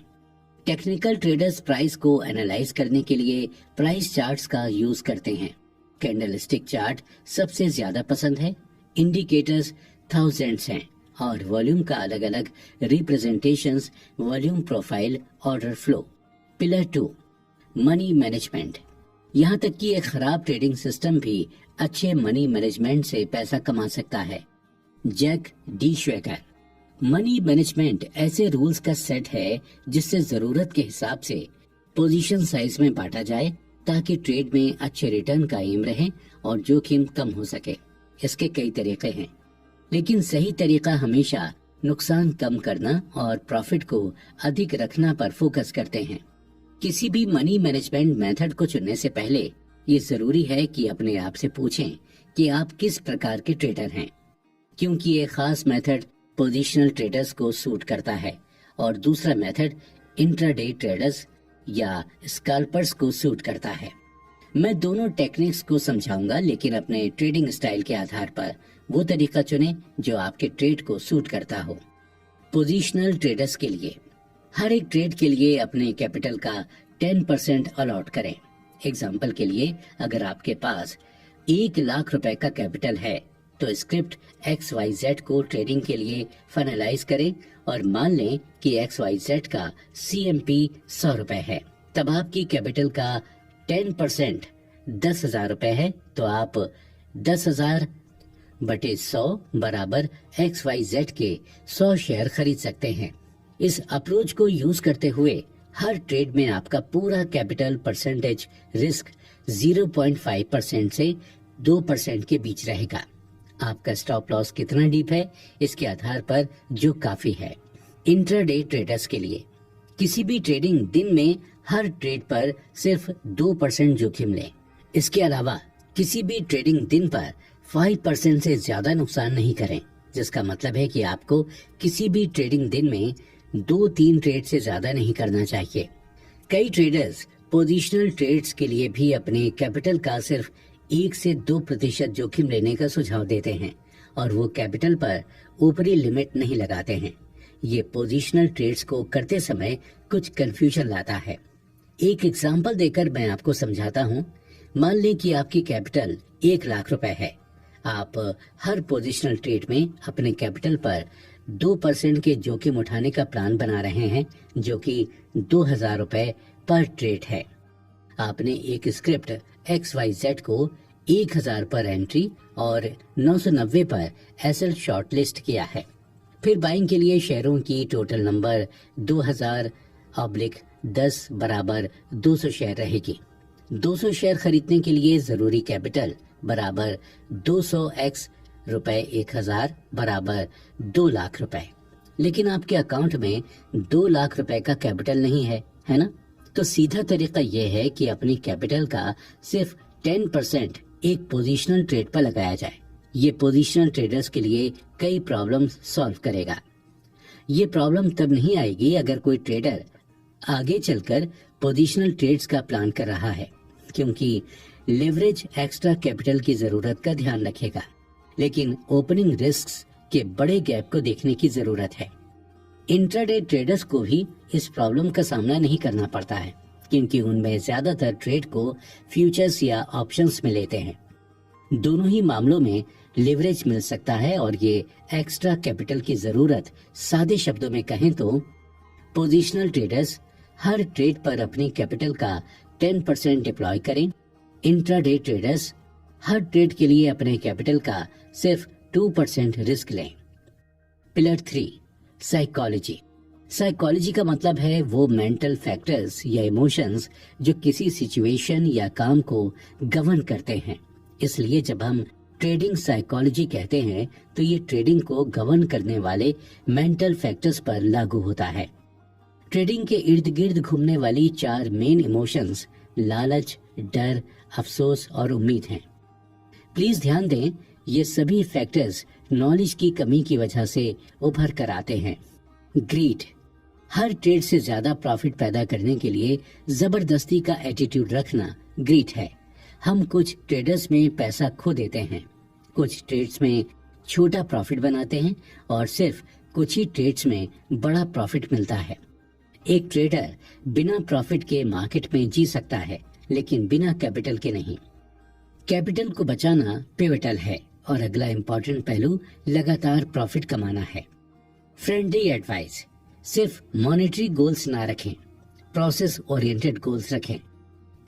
टेक्निकल ट्रेडर्स प्राइस को एनालाइज करने के लिए प्राइस चार्ट्स का यूज करते हैं। कैंडलस्टिक चार्ट सबसे ज्यादा पसंद है। इंडिकेटर्स थाउजेंड्स हैं और वॉल्यूम का अलग अलग representations, volume profile, order flow. Pillar 2, money management. यहाँ तक कि एक खराब ट्रेडिंग सिस्टम भी अच्छे मनी मैनेजमेंट से पैसा कमा सकता है। Jack D Schwager. Money management ऐसे रूल्स का सेट है जिससे जरूरत के हिसाब से पोजीशन साइज में बांटा जाए ताकि ट्रेड में अच्छे रिटर्न कायम रहे और जोखिम कम हो सके। इसके कई तरीके हैं, लेकिन सही तरीका हमेशा नुकसान कम करना और प्रॉफिट को अधिक रखना पर फोकस करते हैं। किसी भी मनी मैनेजमेंट मेथड को चुनने से पहले ये जरूरी है कि अपने आप से पूछें कि आप किस प्रकार के ट्रेडर हैं, क्योंकि ये खास मेथड पोजिशनल ट्रेडर्स को सूट करता है और दूसरा मेथड इंट्राडे ट्रेडर्स या स्कैल्पर्स को सूट करता है। मैं दोनों टेक्निक्स को समझाऊंगा, लेकिन अपने ट्रेडिंग स्टाइल के आधार पर वो तरीका चुनें जो आपके ट्रेड को सूट करता हो। पोजिशनल ट्रेडर्स के लिए हर एक ट्रेड के लिए अपने कैपिटल का 10% अलॉट करें। एग्जाम्पल के लिए, अगर आपके पास 1 लाख रुपए का कैपिटल है तो स्क्रिप्ट XYZ को ट्रेडिंग के लिए फाइनलाइज करें और मान लें कि XYZ का CMP 100 रुपए है। तब आपकी कैपिटल का 10% 10,000 रुपए है, तो आप 10,000 बटे 100 बराबर XYZ के 100 शेयर खरीद सकते हैं। इस अप्रोच को यूज करते हुए हर ट्रेड में आपका पूरा कैपिटल परसेंटेज रिस्क 0.5% से 2% के बीच रहेगा। आपका स्टॉप लॉस कितना डीप है इसके आधार पर जो काफी है। इंट्राडे ट्रेडर्स के लिए किसी भी ट्रेडिंग दिन में हर ट्रेड पर सिर्फ 2% जोखिम लें। इसके अलावा किसी भी ट्रेडिंग दिन पर 5% से ज्यादा नुकसान नहीं करें, जिसका मतलब है कि आपको किसी भी ट्रेडिंग दिन में 2-3 ट्रेड से ज्यादा नहीं करना चाहिए। कई ट्रेडर्स पोजिशनल ट्रेड्स के लिए भी अपने कैपिटल का सिर्फ 1 से 2% जोखिम लेने का सुझाव देते हैं और वो कैपिटल पर ऊपरी लिमिट नहीं लगाते हैं। ये पोजिशनल ट्रेड्स को करते समय कुछ कंफ्यूजन लाता है। एक एग्जांपल देकर मैं आपको समझाता हूँ। मान लें कि आपकी कैपिटल 1 लाख रुपए है। आप हर पोजिशनल ट्रेड में अपने कैपिटल पर 2% के जोखिम उठाने का प्लान बना रहे हैं, जो कि 2,000 रुपए पर ट्रेड है। आपने एक स्क्रिप्ट XYZ को 1,000 पर एंट्री और 990 पर एसएल शॉर्ट लिस्ट किया है। फिर बाइंग के लिए शेयरों की टोटल नंबर 2000/10 बराबर 200 शेयर रहेगी। 200 शेयर खरीदने के लिए जरूरी कैपिटल बराबर 200x रुपए 1,000 बराबर 2 लाख रुपए। लेकिन आपके अकाउंट में 2 लाख रुपए का कैपिटल नहीं है, है ना? तो सीधा तरीका यह है कि अपनी कैपिटल का सिर्फ 10% एक पोजिशनल ट्रेड पर लगाया जाए। ये पोजिशनल ट्रेडर्स के लिए कई प्रॉब्लम्स सॉल्व करेगा। ये प्रॉब्लम तब नहीं आएगी अगर कोई ट्रेडर आगे चलकर पोजिशनल ट्रेड्स का प्लान कर रहा है, क्योंकि लेवरेज एक्स्ट्रा कैपिटल की जरूरत का ध्यान रखेगा, लेकिन ओपनिंग रिस्क्स के बड़े गैप को देखने की जरूरत है। इंट्राडे ट्रेडर्स को भी इस प्रॉब्लम का सामना नहीं करना पड़ता है, क्योंकि उनमें ज्यादातर ट्रेड को फ्यूचर्स या ऑप्शंस में लेते हैं। दोनों ही मामलों में लिवरेज मिल सकता है और ये एक्स्ट्रा कैपिटल की जरूरत, सादे शब्दों में कहें तो पोजिशनल ट्रेडर्स हर ट्रेड पर अपनी कैपिटल का 10% डिप्लॉय करें। इंट्राडे ट्रेडर्स हर ट्रेड के लिए अपने कैपिटल का सिर्फ 2% रिस्क लें। Pillar 3, psychology. साइकोलॉजी का मतलब है वो मेंटल फैक्टर्स या इमोशंस जो किसी सिचुएशन या काम को गवर्न करते हैं। इसलिए जब हम ट्रेडिंग साइकोलॉजी कहते हैं तो ये ट्रेडिंग को गवर्न करने वाले मेंटल फैक्टर्स पर लागू होता है। ट्रेडिंग के इर्द गिर्द घूमने वाली 4 मेन इमोशंस लालच, डर, अफसोस और उम्मीद हैं। प्लीज ध्यान दें, ये सभी फैक्टर्स नॉलेज की कमी की वजह से उभर कर आते हैं। ग्रीड, हर ट्रेड से ज्यादा प्रॉफिट पैदा करने के लिए जबरदस्ती का एटीट्यूड रखना ग्रीड है। हम कुछ ट्रेडर्स में पैसा खो देते हैं, कुछ ट्रेड्स में छोटा प्रॉफिट बनाते हैं और सिर्फ कुछ ही ट्रेड्स में बड़ा प्रॉफिट मिलता है। एक ट्रेडर बिना प्रॉफिट के मार्केट में जी सकता है, लेकिन बिना कैपिटल के नहीं। कैपिटल को बचाना पिवटल है और अगला इम्पोर्टेंट पहलू लगातार प्रॉफिट कमाना है। फ्रेंडली एडवाइस, सिर्फ मॉनेटरी गोल्स ना रखें, प्रोसेस ओरिएंटेड गोल्स रखें।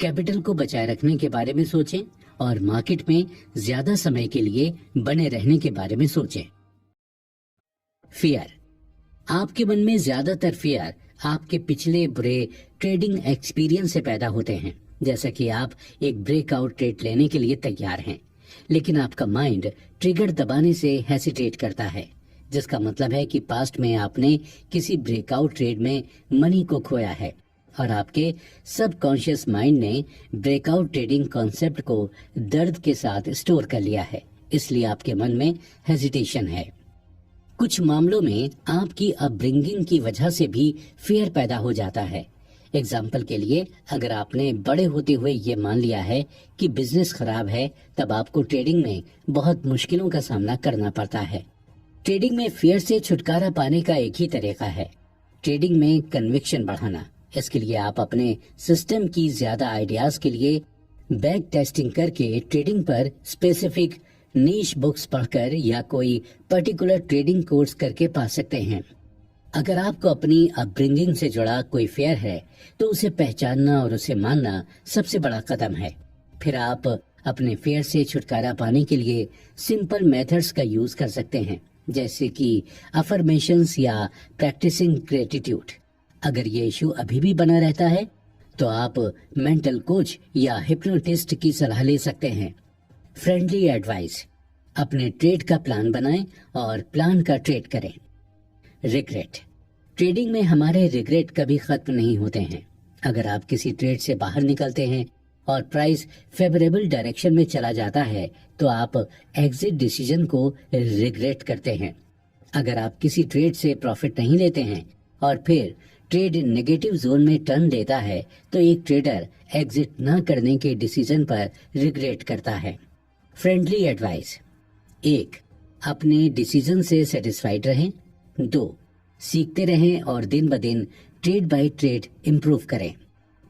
कैपिटल को बचाए रखने के बारे में सोचें और मार्केट में ज्यादा समय के लिए बने रहने के बारे में सोचें। फियर, आपके मन में ज्यादातर फियर आपके पिछले बुरे ट्रेडिंग एक्सपीरियंस से पैदा होते हैं। जैसा कि आप एक ब्रेकआउट ट्रेड लेने के लिए तैयार हैं, लेकिन आपका माइंड ट्रिगर दबाने से हेसिटेट करता है, जिसका मतलब है कि पास्ट में आपने किसी ब्रेकआउट ट्रेड में मनी को खोया है और आपके सबकॉन्शियस माइंड ने ब्रेकआउट ट्रेडिंग कॉन्सेप्ट को दर्द के साथ स्टोर कर लिया है, इसलिए आपके मन में हेजिटेशन है। कुछ मामलों में आपकी अपब्रिंगिंग की वजह से भी फियर पैदा हो जाता है। एग्जाम्पल के लिए, अगर आपने बड़े होते हुए ये मान लिया है कि बिजनेस खराब है, तब आपको ट्रेडिंग में बहुत मुश्किलों का सामना करना पड़ता है। ट्रेडिंग में फियर से छुटकारा पाने का एक ही तरीका है, ट्रेडिंग में कन्विक्शन बढ़ाना। इसके लिए आप अपने सिस्टम की ज्यादा आइडियाज के लिए बैक टेस्टिंग करके ट्रेडिंग पर स्पेसिफिक नीश बुक्स पढ़कर या कोई पर्टिकुलर ट्रेडिंग कोर्स करके पा सकते हैं। अगर आपको अपनी अपब्रिंगिंग से जुड़ा कोई फेयर है तो उसे पहचानना और उसे मानना सबसे बड़ा कदम है। फिर आप अपने फेयर से छुटकारा पाने के लिए सिंपल मेथड्स का यूज कर सकते हैं, जैसे कि अफर्मेशंस या प्रैक्टिसिंग ग्रेटिट्यूड। अगर ये इशू अभी भी बना रहता है तो आप मेंटल कोच या हिप्नोटिस्ट की सलाह ले सकते हैं। फ्रेंडली एडवाइस, अपने ट्रेड का प्लान बनाएं और प्लान का ट्रेड करें। रिग्रेट, ट्रेडिंग में हमारे रिग्रेट कभी खत्म नहीं होते हैं। अगर आप किसी ट्रेड से बाहर निकलते हैं और प्राइस फेवरेबल डायरेक्शन में चला जाता है तो आप एग्जिट डिसीजन को रिग्रेट करते हैं। अगर आप किसी ट्रेड से प्रॉफिट नहीं लेते हैं और फिर ट्रेड नेगेटिव जोन में टर्न लेता है तो एक ट्रेडर एग्जिट न करने के डिसीजन पर रिग्रेट करता है। Friendly advice, 1. अपने डिसीजन से सेटिस्फाइड रहें। 2. सीखते रहें और दिन ब दिन ट्रेड बाय ट्रेड इम्प्रूव करें।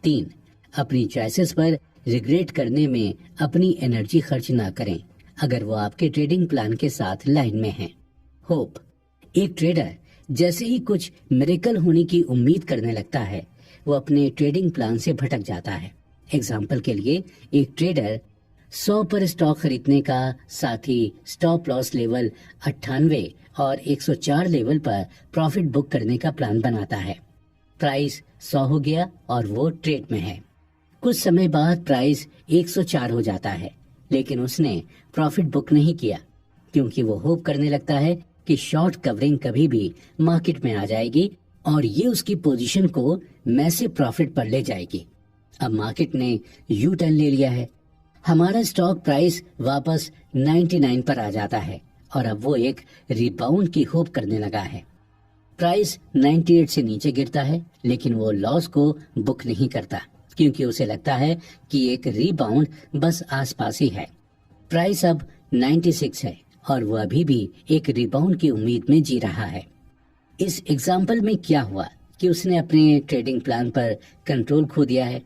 3. अपनी चॉइसेस पर रिग्रेट करने में अपनी एनर्जी खर्च ना करें अगर वो आपके ट्रेडिंग प्लान के साथ लाइन में है। होप, एक ट्रेडर जैसे ही कुछ मिरेकल होने की उम्मीद करने लगता है वो अपने ट्रेडिंग प्लान से भटक जाता है। एग्जाम्पल के लिए, एक ट्रेडर 100 पर स्टॉक खरीदने का, साथ ही स्टॉप लॉस लेवल 98 और 104 लेवल पर प्रॉफिट बुक करने का प्लान बनाता है। प्राइस 100 हो गया और वो ट्रेड में है। कुछ समय बाद प्राइस 104 हो जाता है, लेकिन उसने प्रॉफिट बुक नहीं किया क्योंकि वो होप करने लगता है कि शॉर्ट कवरिंग कभी भी मार्केट में आ जाएगी और ये उसकी पोजीशन को मैसिव प्रॉफिट पर ले जाएगी। अब मार्केट ने यू टर्न ले लिया है, हमारा स्टॉक प्राइस वापस 99 पर आ जाता है और अब वो एक रिबाउंड की होप करने लगा है। प्राइस 98 से नीचे गिरता है, लेकिन वो लॉस को बुक नहीं करता क्योंकि उसे लगता है कि एक रिबाउंड बस आसपास ही है। प्राइस अब 96 है और वो अभी भी एक रिबाउंड की उम्मीद में जी रहा है। इस एग्जाम्पल में क्या हुआ कि उसने अपने ट्रेडिंग प्लान पर कंट्रोल खो दिया है।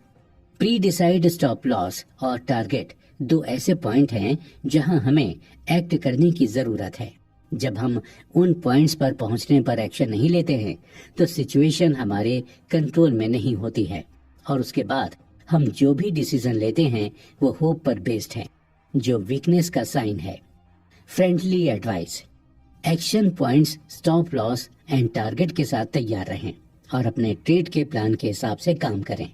प्री डिसाइड स्टॉप लॉस और टारगेट 2 ऐसे पॉइंट हैं जहां हमें एक्ट करने की जरूरत है। जब हम उन पॉइंट्स पर पहुंचने पर एक्शन नहीं लेते हैं तो सिचुएशन हमारे कंट्रोल में नहीं होती है और उसके बाद हम जो भी डिसीजन लेते हैं वो होप पर बेस्ड है, जो वीकनेस का साइन है। Friendly advice, action points, stop loss and target के साथ तैयार रहें और अपने ट्रेड के प्लान के हिसाब से काम करें।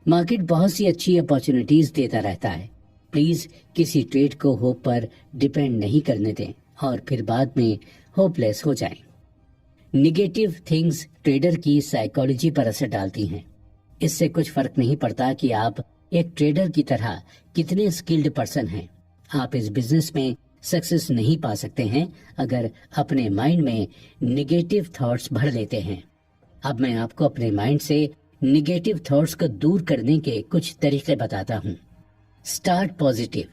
मार्केट बहुत सी अच्छी अपॉर्चुनिटीज देता रहता है। प्लीज किसी ट्रेड को होप पर डिपेंड नहीं करने दें और फिर बाद में होपलेस हो जाएं। निगेटिव थिंग्स ट्रेडर की साइकोलॉजी पर असर डालती हैं। इससे कुछ फर्क नहीं पड़ता कि आप एक ट्रेडर की तरह कितने स्किल्ड पर्सन हैं। आप इस बिजनेस में सक्सेस नहीं पा सकते हैं अगर अपने माइंड में निगेटिव थॉट्स भर लेते हैं। अब मैं आपको अपने माइंड से निगेटिव थॉट्स को दूर करने के कुछ तरीके बताता हूँ। स्टार्ट पॉजिटिव,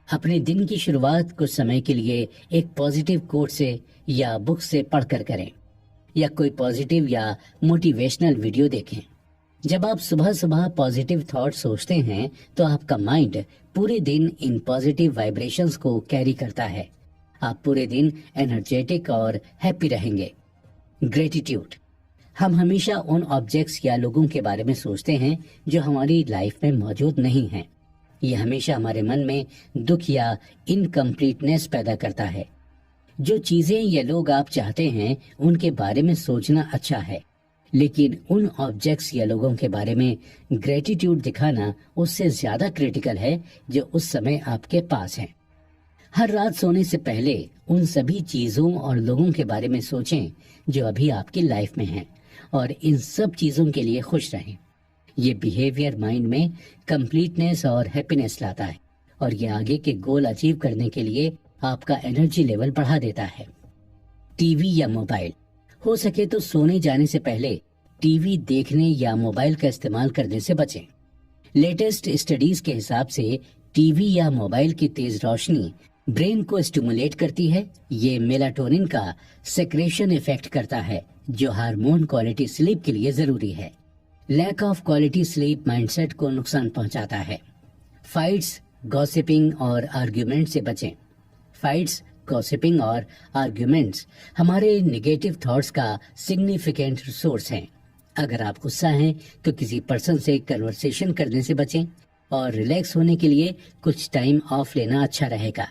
अपने दिन की शुरुआत कुछ समय के लिए एक पॉजिटिव कोट से या बुक से पढ़कर करें या कोई पॉजिटिव या मोटिवेशनल वीडियो देखें। जब आप सुबह सुबह पॉजिटिव थॉट सोचते हैं तो आपका माइंड पूरे दिन इन पॉजिटिव वाइब्रेशंस को कैरी करता है। आप पूरे दिन एनर्जेटिक और हैप्पी रहेंगे। ग्रेटिट्यूड, हम हमेशा उन ऑब्जेक्ट्स या लोगों के बारे में सोचते हैं जो हमारी लाइफ में मौजूद नहीं हैं। ये हमेशा हमारे मन में दुख या इनकम्प्लीटनेस पैदा करता है। जो चीजें या लोग आप चाहते हैं उनके बारे में सोचना अच्छा है, लेकिन उन ऑब्जेक्ट्स या लोगों के बारे में ग्रेटिट्यूड दिखाना उससे ज्यादा क्रिटिकल है जो उस समय आपके पास हैं। हर रात सोने से पहले उन सभी चीजों और लोगों के बारे में सोचें जो अभी आपकी लाइफ में हैं और इन सब चीजों के लिए खुश रहें। ये बिहेवियर माइंड में कंप्लीटनेस और हैप्पीनेस लाता है और ये आगे के गोल अचीव करने के लिए आपका एनर्जी लेवल बढ़ा देता है। टीवी या मोबाइल, हो सके तो सोने जाने से पहले टीवी देखने या मोबाइल का इस्तेमाल करने से बचें। लेटेस्ट स्टडीज के हिसाब से टीवी या मोबाइल की तेज रोशनी ब्रेन को स्टिमुलेट करती है। ये मेलाटोनिन का सेक्रेशन इफेक्ट करता है जो हार्मोन क्वालिटी स्लीप के लिए जरूरी है। Lack of quality sleep mindset को नुकसान पहुंचाता है। फाइट्स, गॉसिपिंग और आर्ग्यूमेंट से बचें। फाइट्स, गॉसिपिंग और आर्ग्यूमेंट्स हमारे नेगेटिव थॉट्स का सिग्निफिकेंट सोर्स हैं। अगर आप गुस्सा हैं तो किसी पर्सन से कन्वर्सेशन करने से बचें और रिलैक्स होने के लिए कुछ टाइम ऑफ लेना अच्छा रहेगा।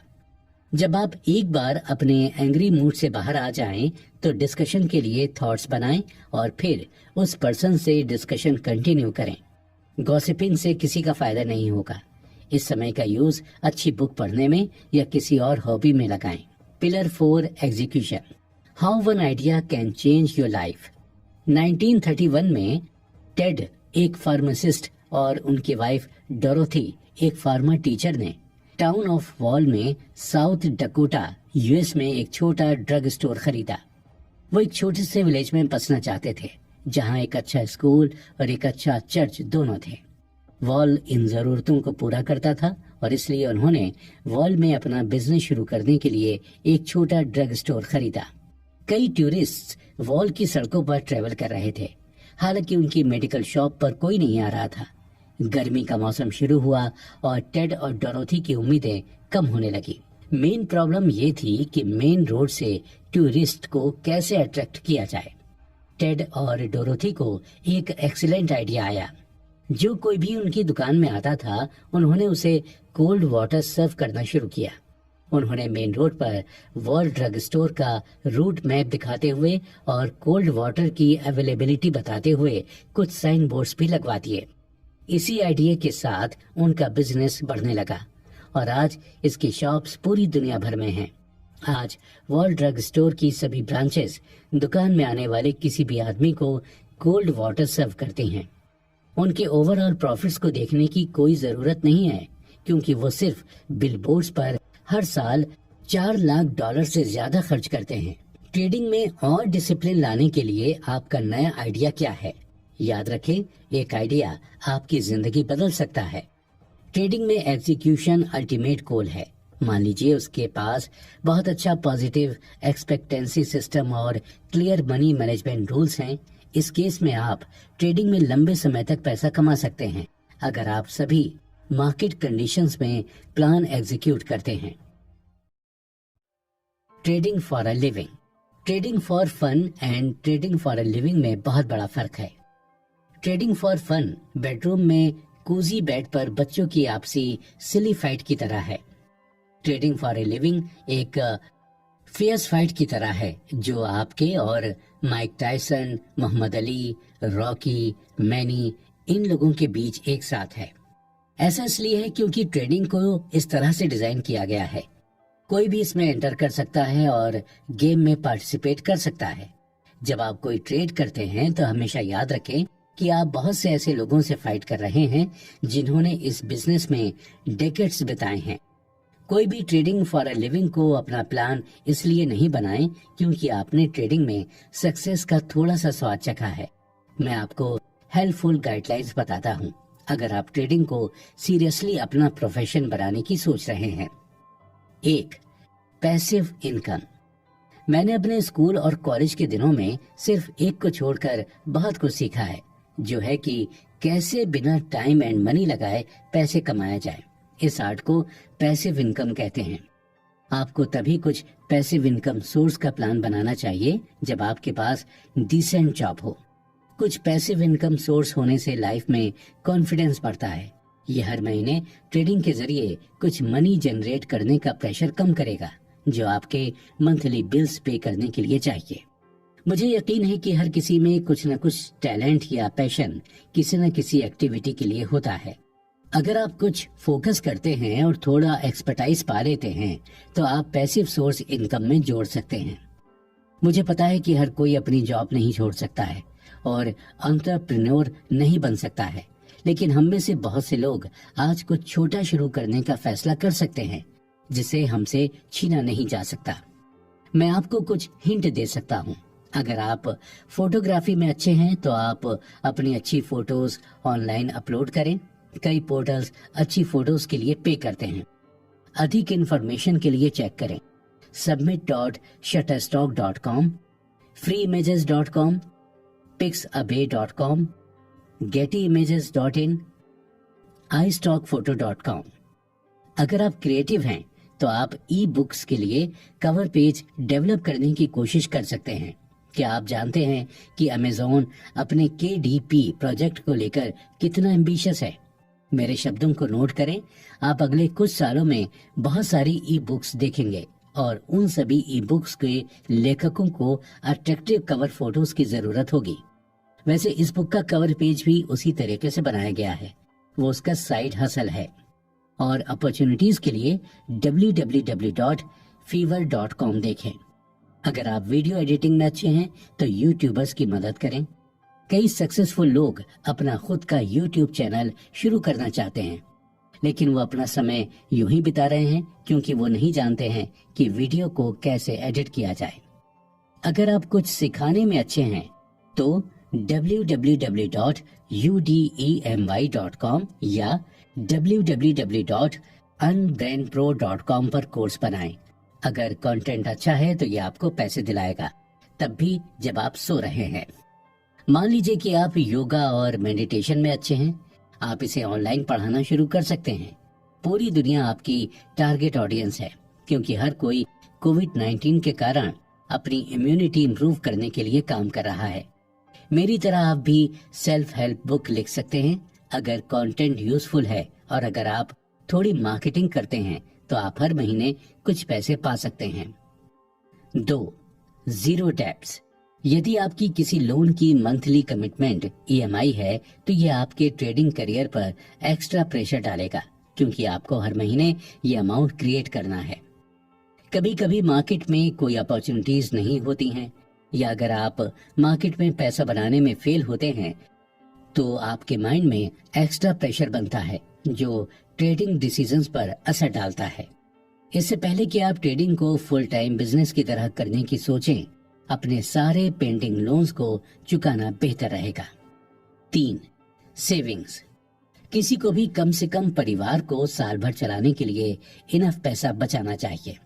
जब आप एक बार अपने एंग्री मूड से बाहर आ जाएं तो डिस्कशन के लिए थॉट्स बनाएं और फिर उस पर्सन से डिस्कशन कंटिन्यू करें। गॉसिपिंग से किसी का फायदा नहीं होगा। इस समय का यूज अच्छी बुक पढ़ने में या किसी और हॉबी में लगाएं। Pillar 4, execution, how one idea can change your life. 1931 में टेड, एक फार्मासिस्ट, और उनकी वाइफ डोरोथी, एक फार्मा टीचर, ने टाउन ऑफ वॉल में साउथ डकोटा यूएस में एक छोटा ड्रग स्टोर खरीदा। वो एक छोटे से विलेज में बसना चाहते थे जहां एक अच्छा स्कूल और एक अच्छा चर्च दोनों थे। वॉल इन जरूरतों को पूरा करता था और इसलिए उन्होंने वॉल में अपना बिजनेस शुरू करने के लिए एक छोटा ड्रग स्टोर खरीदा। कई टूरिस्ट वॉल की सड़कों पर ट्रेवल कर रहे थे, हालांकि उनकी मेडिकल शॉप पर कोई नहीं आ रहा था। गर्मी का मौसम शुरू हुआ और टेड और डोरोथी की उम्मीदें कम होने लगी। मेन प्रॉब्लम ये थी कि मेन रोड से टूरिस्ट को कैसे अट्रैक्ट किया जाए। टेड और डोरोथी को एक एक्सीलेंट आइडिया आया। जो कोई भी उनकी दुकान में आता था उन्होंने उसे कोल्ड वाटर सर्व करना शुरू किया। उन्होंने मेन रोड पर वॉल ड्रग स्टोर का रूट मैप दिखाते हुए और कोल्ड वाटर की अवेलेबिलिटी बताते हुए कुछ साइन बोर्ड्स भी लगवा दिए। इसी आइडिया के साथ उनका बिजनेस बढ़ने लगा और आज इसकी शॉप्स पूरी दुनिया भर में हैं। आज वॉल ड्रग स्टोर की सभी ब्रांचेस दुकान में आने वाले किसी भी आदमी को कोल्ड वाटर सर्व करती हैं। उनके ओवरऑल प्रॉफिट्स को देखने की कोई जरूरत नहीं है क्योंकि वो सिर्फ बिलबोर्ड्स पर हर साल $4 लाख से ज्यादा खर्च करते हैं। ट्रेडिंग में और डिसिप्लिन लाने के लिए आपका नया आइडिया क्या है? याद रखें, एक आइडिया आपकी जिंदगी बदल सकता है। ट्रेडिंग में एग्जीक्यूशन अल्टीमेट गोल है। मान लीजिए उसके पास बहुत अच्छा पॉजिटिव एक्सपेक्टेंसी सिस्टम और क्लियर मनी मैनेजमेंट रूल्स हैं। इस केस में आप ट्रेडिंग में लंबे समय तक पैसा कमा सकते हैं अगर आप सभी मार्केट कंडीशंस में प्लान एग्जीक्यूट करते हैं। Trading for a living, trading for fun and trading for a living में बहुत बड़ा फर्क है। ट्रेडिंग फॉर फन बेडरूम में कोजी बेड पर बच्चों की आपसी सिली फाइट की तरह है। ट्रेडिंग फॉर ए लिविंग एक फियर्स फाइट की तरह है जो आपके और Mike Tyson, Muhammad Ali, Rocky, Manny, इन लोगों के बीच एक साथ है। ऐसा इसलिए है क्योंकि ट्रेडिंग को इस तरह से डिजाइन किया गया है, कोई भी इसमें एंटर कर सकता है और गेम में पार्टिसिपेट कर सकता है। जब आप कोई ट्रेड करते हैं तो हमेशा याद रखें कि आप बहुत से ऐसे लोगों से फाइट कर रहे हैं जिन्होंने इस बिजनेस में डेकेड्स बिताए हैं। कोई भी ट्रेडिंग फॉर अ लिविंग को अपना प्लान इसलिए नहीं बनाएं क्योंकि आपने ट्रेडिंग में सक्सेस का थोड़ा सा स्वाद चखा है। मैं आपको हेल्पफुल गाइडलाइंस बताता हूं अगर आप ट्रेडिंग को सीरियसली अपना प्रोफेशन बनाने की सोच रहे हैं। 1. Passive income. मैंने अपने स्कूल और कॉलेज के दिनों में सिर्फ एक को छोड़कर बहुत कुछ सीखा है, जो है कि कैसे बिना टाइम एंड मनी लगाए पैसे कमाया जाए। इस आर्ट को पैसिव इनकम कहते हैं। आपको तभी कुछ पैसिव इनकम सोर्स का प्लान बनाना चाहिए जब आपके पास डिसेंट जॉब हो। कुछ पैसिव इनकम सोर्स होने से लाइफ में कॉन्फिडेंस बढ़ता है। ये हर महीने ट्रेडिंग के जरिए कुछ मनी जनरेट करने का प्रेशर कम करेगा जो आपके मंथली बिल्स पे करने के लिए चाहिए। मुझे यकीन है कि हर किसी में कुछ न कुछ टैलेंट या पैशन किसी न किसी एक्टिविटी के लिए होता है। अगर आप कुछ फोकस करते हैं और थोड़ा एक्सपर्टाइज पा लेते हैं तो आप पैसिव सोर्स इनकम में जोड़ सकते हैं। मुझे पता है कि हर कोई अपनी जॉब नहीं छोड़ सकता है और एंटरप्रेन्योर नहीं बन सकता है, लेकिन हम में से बहुत से लोग आज कुछ छोटा शुरू करने का फैसला कर सकते हैं जिसे हमसे छीना नहीं जा सकता। मैं आपको कुछ हिंट दे सकता हूँ। अगर आप फोटोग्राफी में अच्छे हैं तो आप अपनी अच्छी फोटोज ऑनलाइन अपलोड करें। कई पोर्टल्स अच्छी फोटोज के लिए पे करते हैं। अधिक इंफॉर्मेशन के लिए चेक करें submit.shutterstock.com, freeimages.com, pixabay.com, gettyimages.in, istockphoto.com। अगर आप क्रिएटिव हैं तो आप ई बुक्स के लिए कवर पेज डेवलप करने की कोशिश कर सकते हैं। क्या आप जानते हैं कि अमेज़न अपने KDP प्रोजेक्ट को लेकर कितना एम्बिशियस है? मेरे शब्दों को नोट करें। आप अगले कुछ सालों में बहुत सारी ई बुक्स देखेंगे और उन सभी ई बुक्स के लेखकों को अट्रैक्टिव कवर फोटोज की जरूरत होगी। वैसे इस बुक का कवर पेज भी उसी तरीके से बनाया गया है। वो उसका साइड हसल है। और अपॉर्चुनिटीज के लिए www.fiverr.com देखें। अगर आप वीडियो एडिटिंग में अच्छे हैं तो यूट्यूबर्स की मदद करें। कई सक्सेसफुल लोग अपना खुद का यूट्यूब चैनल शुरू करना चाहते हैं, लेकिन वो अपना समय यूं ही बिता रहे हैं क्योंकि वो नहीं जानते हैं कि वीडियो को कैसे एडिट किया जाए। अगर आप कुछ सिखाने में अच्छे हैं तो www.udemy.com या www.unbrainpro.com पर कोर्स बनाएं। अगर कंटेंट अच्छा है तो ये आपको पैसे दिलाएगा, तब भी जब आप सो रहे हैं। मान लीजिए कि आप योगा और मेडिटेशन में अच्छे हैं। आप इसे ऑनलाइन पढ़ाना शुरू कर सकते हैं। पूरी दुनिया आपकी टारगेट ऑडियंस है क्योंकि हर कोई कोविड-19 के कारण अपनी इम्यूनिटी इंप्रूव करने के लिए काम कर रहा है। मेरी तरह आप भी सेल्फ हेल्प बुक लिख सकते हैं। अगर कंटेंट यूजफुल है और अगर आप थोड़ी मार्केटिंग करते हैं तो आप हर महीने कुछ पैसे पा सकते हैं। 2. Zero debts. यदि आपकी किसी लोन की मंथली कमिटमेंट EMI है तो ये आपके ट्रेडिंग करियर पर एक्स्ट्रा प्रेशर डालेगा क्योंकि आपको हर महीने ये अमाउंट क्रिएट करना है। कभी कभी मार्केट में कोई अपॉर्चुनिटीज नहीं होती हैं या अगर आप मार्केट में पैसा बनाने में फेल होते हैं तो आपके माइंड में एक्स्ट्रा प्रेशर बनता है जो ट्रेडिंग डिसीजंस पर असर डालता है। इससे पहले कि आप ट्रेडिंग को फुल टाइम बिजनेस की तरह करने की सोचें, अपने सारे पेंडिंग लोन्स को चुकाना बेहतर रहेगा। 3. सेविंग्स। किसी को भी कम से कम परिवार को साल भर चलाने के लिए इनफ पैसा बचाना चाहिए।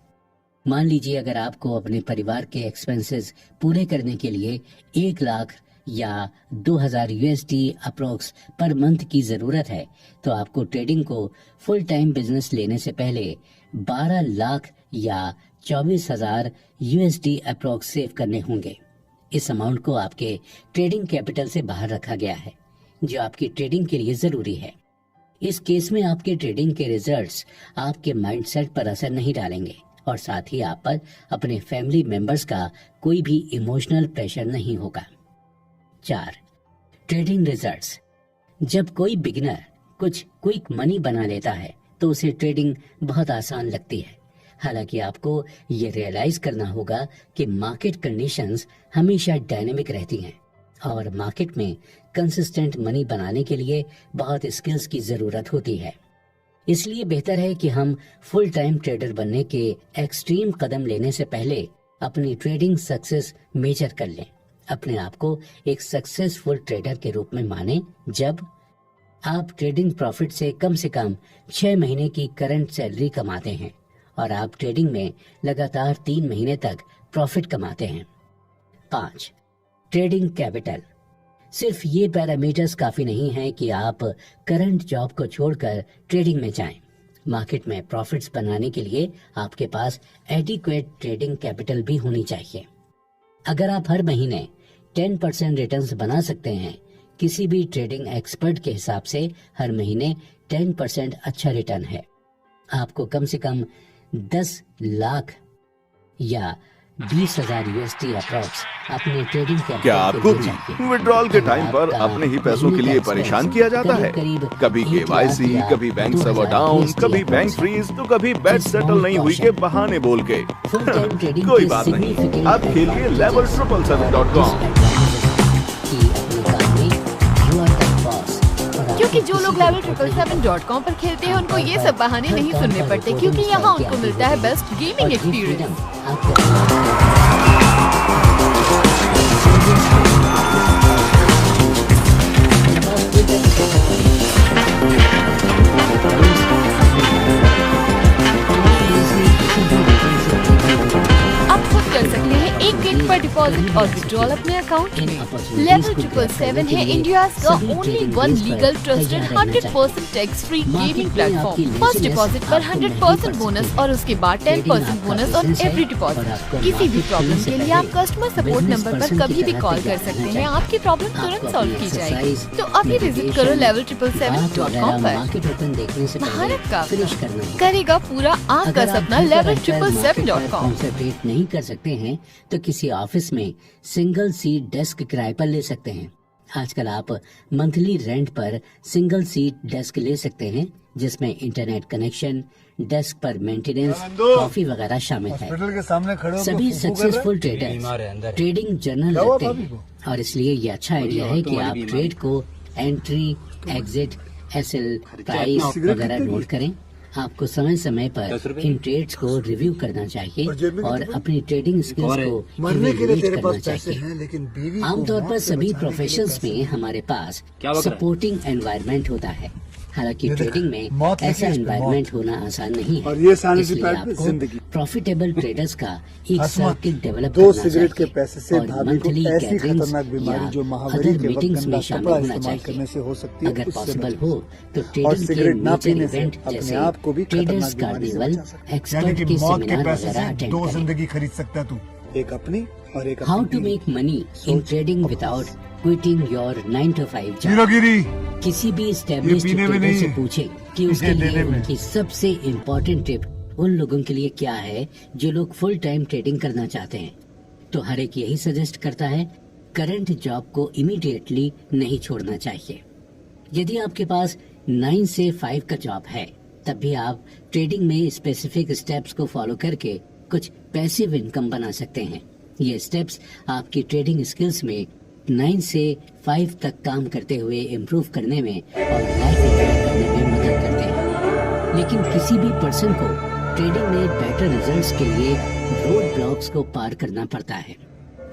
मान लीजिए अगर आपको अपने परिवार के एक्सपेंसेस पूरे करने के लिए 1 लाख या 2000 USD अप्रोक्स पर मंथ की जरूरत है तो आपको ट्रेडिंग को फुल टाइम बिजनेस लेने से पहले 12 लाख या 24,000 USD अप्रोक्स सेव करने होंगे। इस अमाउंट को आपके ट्रेडिंग कैपिटल से बाहर रखा गया है जो आपकी ट्रेडिंग के लिए जरूरी है। इस केस में आपके ट्रेडिंग के रिजल्ट्स आपके माइंडसेट पर असर नहीं डालेंगे और साथ ही आप पर अपने फैमिली मेंबर्स का कोई भी इमोशनल प्रेशर नहीं होगा। 4. Trading results. जब कोई बिगिनर कुछ क्विक मनी बना लेता है तो उसे ट्रेडिंग बहुत आसान लगती है। हालांकि आपको ये रियलाइज करना होगा कि मार्केट कंडीशंस हमेशा डायनेमिक रहती हैं और मार्केट में कंसिस्टेंट मनी बनाने के लिए बहुत स्किल्स की जरूरत होती है। इसलिए बेहतर है कि हम फुल टाइम ट्रेडर बनने के एक्सट्रीम कदम लेने से पहले अपनी ट्रेडिंग सक्सेस मेजर कर लें। अपने आप को एक सक्सेसफुल ट्रेडर के रूप में माने जब आप ट्रेडिंग प्रॉफिट से कम 6 महीने की करंट सैलरी कमाते हैं और आप ट्रेडिंग में लगातार 3 महीने तक प्रॉफिट कमाते हैं। 5. Trading capital. सिर्फ ये पैरामीटर्स काफी नहीं हैं कि आप करंट जॉब को छोड़कर ट्रेडिंग में जाएं। मार्केट में प्रॉफिट्स बनाने के लिए आपके पास एडिक्वेट ट्रेडिंग कैपिटल भी होनी चाहिए। अगर आप हर महीने 10% रिटर्न्स बना सकते हैं, किसी भी ट्रेडिंग एक्सपर्ट के हिसाब से हर महीने 10% अच्छा रिटर्न है। आपको कम से कम 10 लाख या 20,000 USD अप्रॉक्स अपने ट्रेडिंग कैपिटल क्या आपको भी विड्रॉल के टाइम पर अपने ही पैसों के लिए परेशान किया जाता है? कभी KYC, कभी बैंक सर्वर डाउन, कभी बैंक फ्रीज, तो कभी बैट सेटल नहीं हुई के बहाने बोल के। कोई बात नहीं, आप खेलिए level777.com। क्योंकि जो लोग level777.com पर खेलते हैं उनको ये सब बहाने नहीं सुनने पड़ते, क्योंकि यहाँ उनको मिलता है बेस्ट गेमिंग एक्सपीरियंस। आप खुद कर सकते हैं एक क्लिक पर डिपॉजिट और विड्रॉल अपने अकाउंट में। level777 है इंडिया का only one legal trusted 100% tax free gaming platform. First deposit पर 100% बोनस और उसके बाद 10% बोनस ऑन एवरी डिपॉजिट। किसी भी प्रॉब्लम के लिए आप कस्टमर सपोर्ट नंबर पर कभी भी कॉल कर सकते हैं, आपकी प्रॉब्लम तुरंत सॉल्व की जाएगी। तो अभी विजिट करो level777.com पर। भारत का करेगा पूरा आपका सपना level777.com। नहीं कर सकते हैं तो किसी ऑफिस में सिंगल सीट डेस्क किराए पर ले सकते हैं। आजकल आप मंथली रेंट पर सिंगल सीट डेस्क ले सकते हैं, जिसमें इंटरनेट कनेक्शन, डेस्क पर मेंटेनेंस, कॉफी वगैरह शामिल है। सभी सक्सेसफुल ट्रेडर्स ट्रेडिंग जर्नल रखते हैं और इसलिए ये अच्छा आइडिया है कि आप ट्रेड को एंट्री, एग्जिट, एसएल, प्राइस वगैरह नोट करें। आपको समय समय पर इन ट्रेड्स को रिव्यू करना चाहिए और अपनी ट्रेडिंग स्किल्स को इवैल्यूएट करना चाहिए। आमतौर पर सभी प्रोफेशंस में हमारे पास सपोर्टिंग एनवायरनमेंट होता है, हालांकि ट्रेडिंग में ऐसा एनवायरनमेंट होना आसान नहीं है। इसलिए आपको प्रॉफिटेबल ट्रेडर्स का एक सर्किट डेवलप करना चाहिए और मंथली गैदरिंग्स या अदर मीटिंग्स में शामिल होना चाहिए। अगर पॉसिबल हो तो ट्रेडिंग के मेजर इवेंट जैसे ट्रेडर्स कार्निवल, एक्सपर्ट के सेमिनार वगैरह अटेंड करें। एक अपनी और एक how to make money in trading without quitting your 9 to 5 job. किसी भी एस्टेब्लिश्ड ट्रेडर से पूछें कि उसके लिए उनकी सबसे इम्पोर्टेंट टिप उन लोगों के लिए क्या है जो लोग फुल टाइम ट्रेडिंग करना चाहते हैं, तो हर एक यही सजेस्ट करता है करंट जॉब को इमीडिएटली नहीं छोड़ना चाहिए। यदि आपके पास 9 से 5 का जॉब है, तब भी आप ट्रेडिंग में स्पेसिफिक स्टेप्स को फॉलो करके कुछ पैसिव इनकम बना सकते हैं। ये स्टेप्स आपकी ट्रेडिंग स्किल्स में 9 से 5 तक काम करते हुए इम्प्रूव करने में और लाइफ एंजॉय करने में मदद करते हैं। लेकिन किसी भी पर्सन को ट्रेडिंग में बेटर रिजल्ट्स के लिए रोड ब्लॉक्स को पार करना पड़ता है।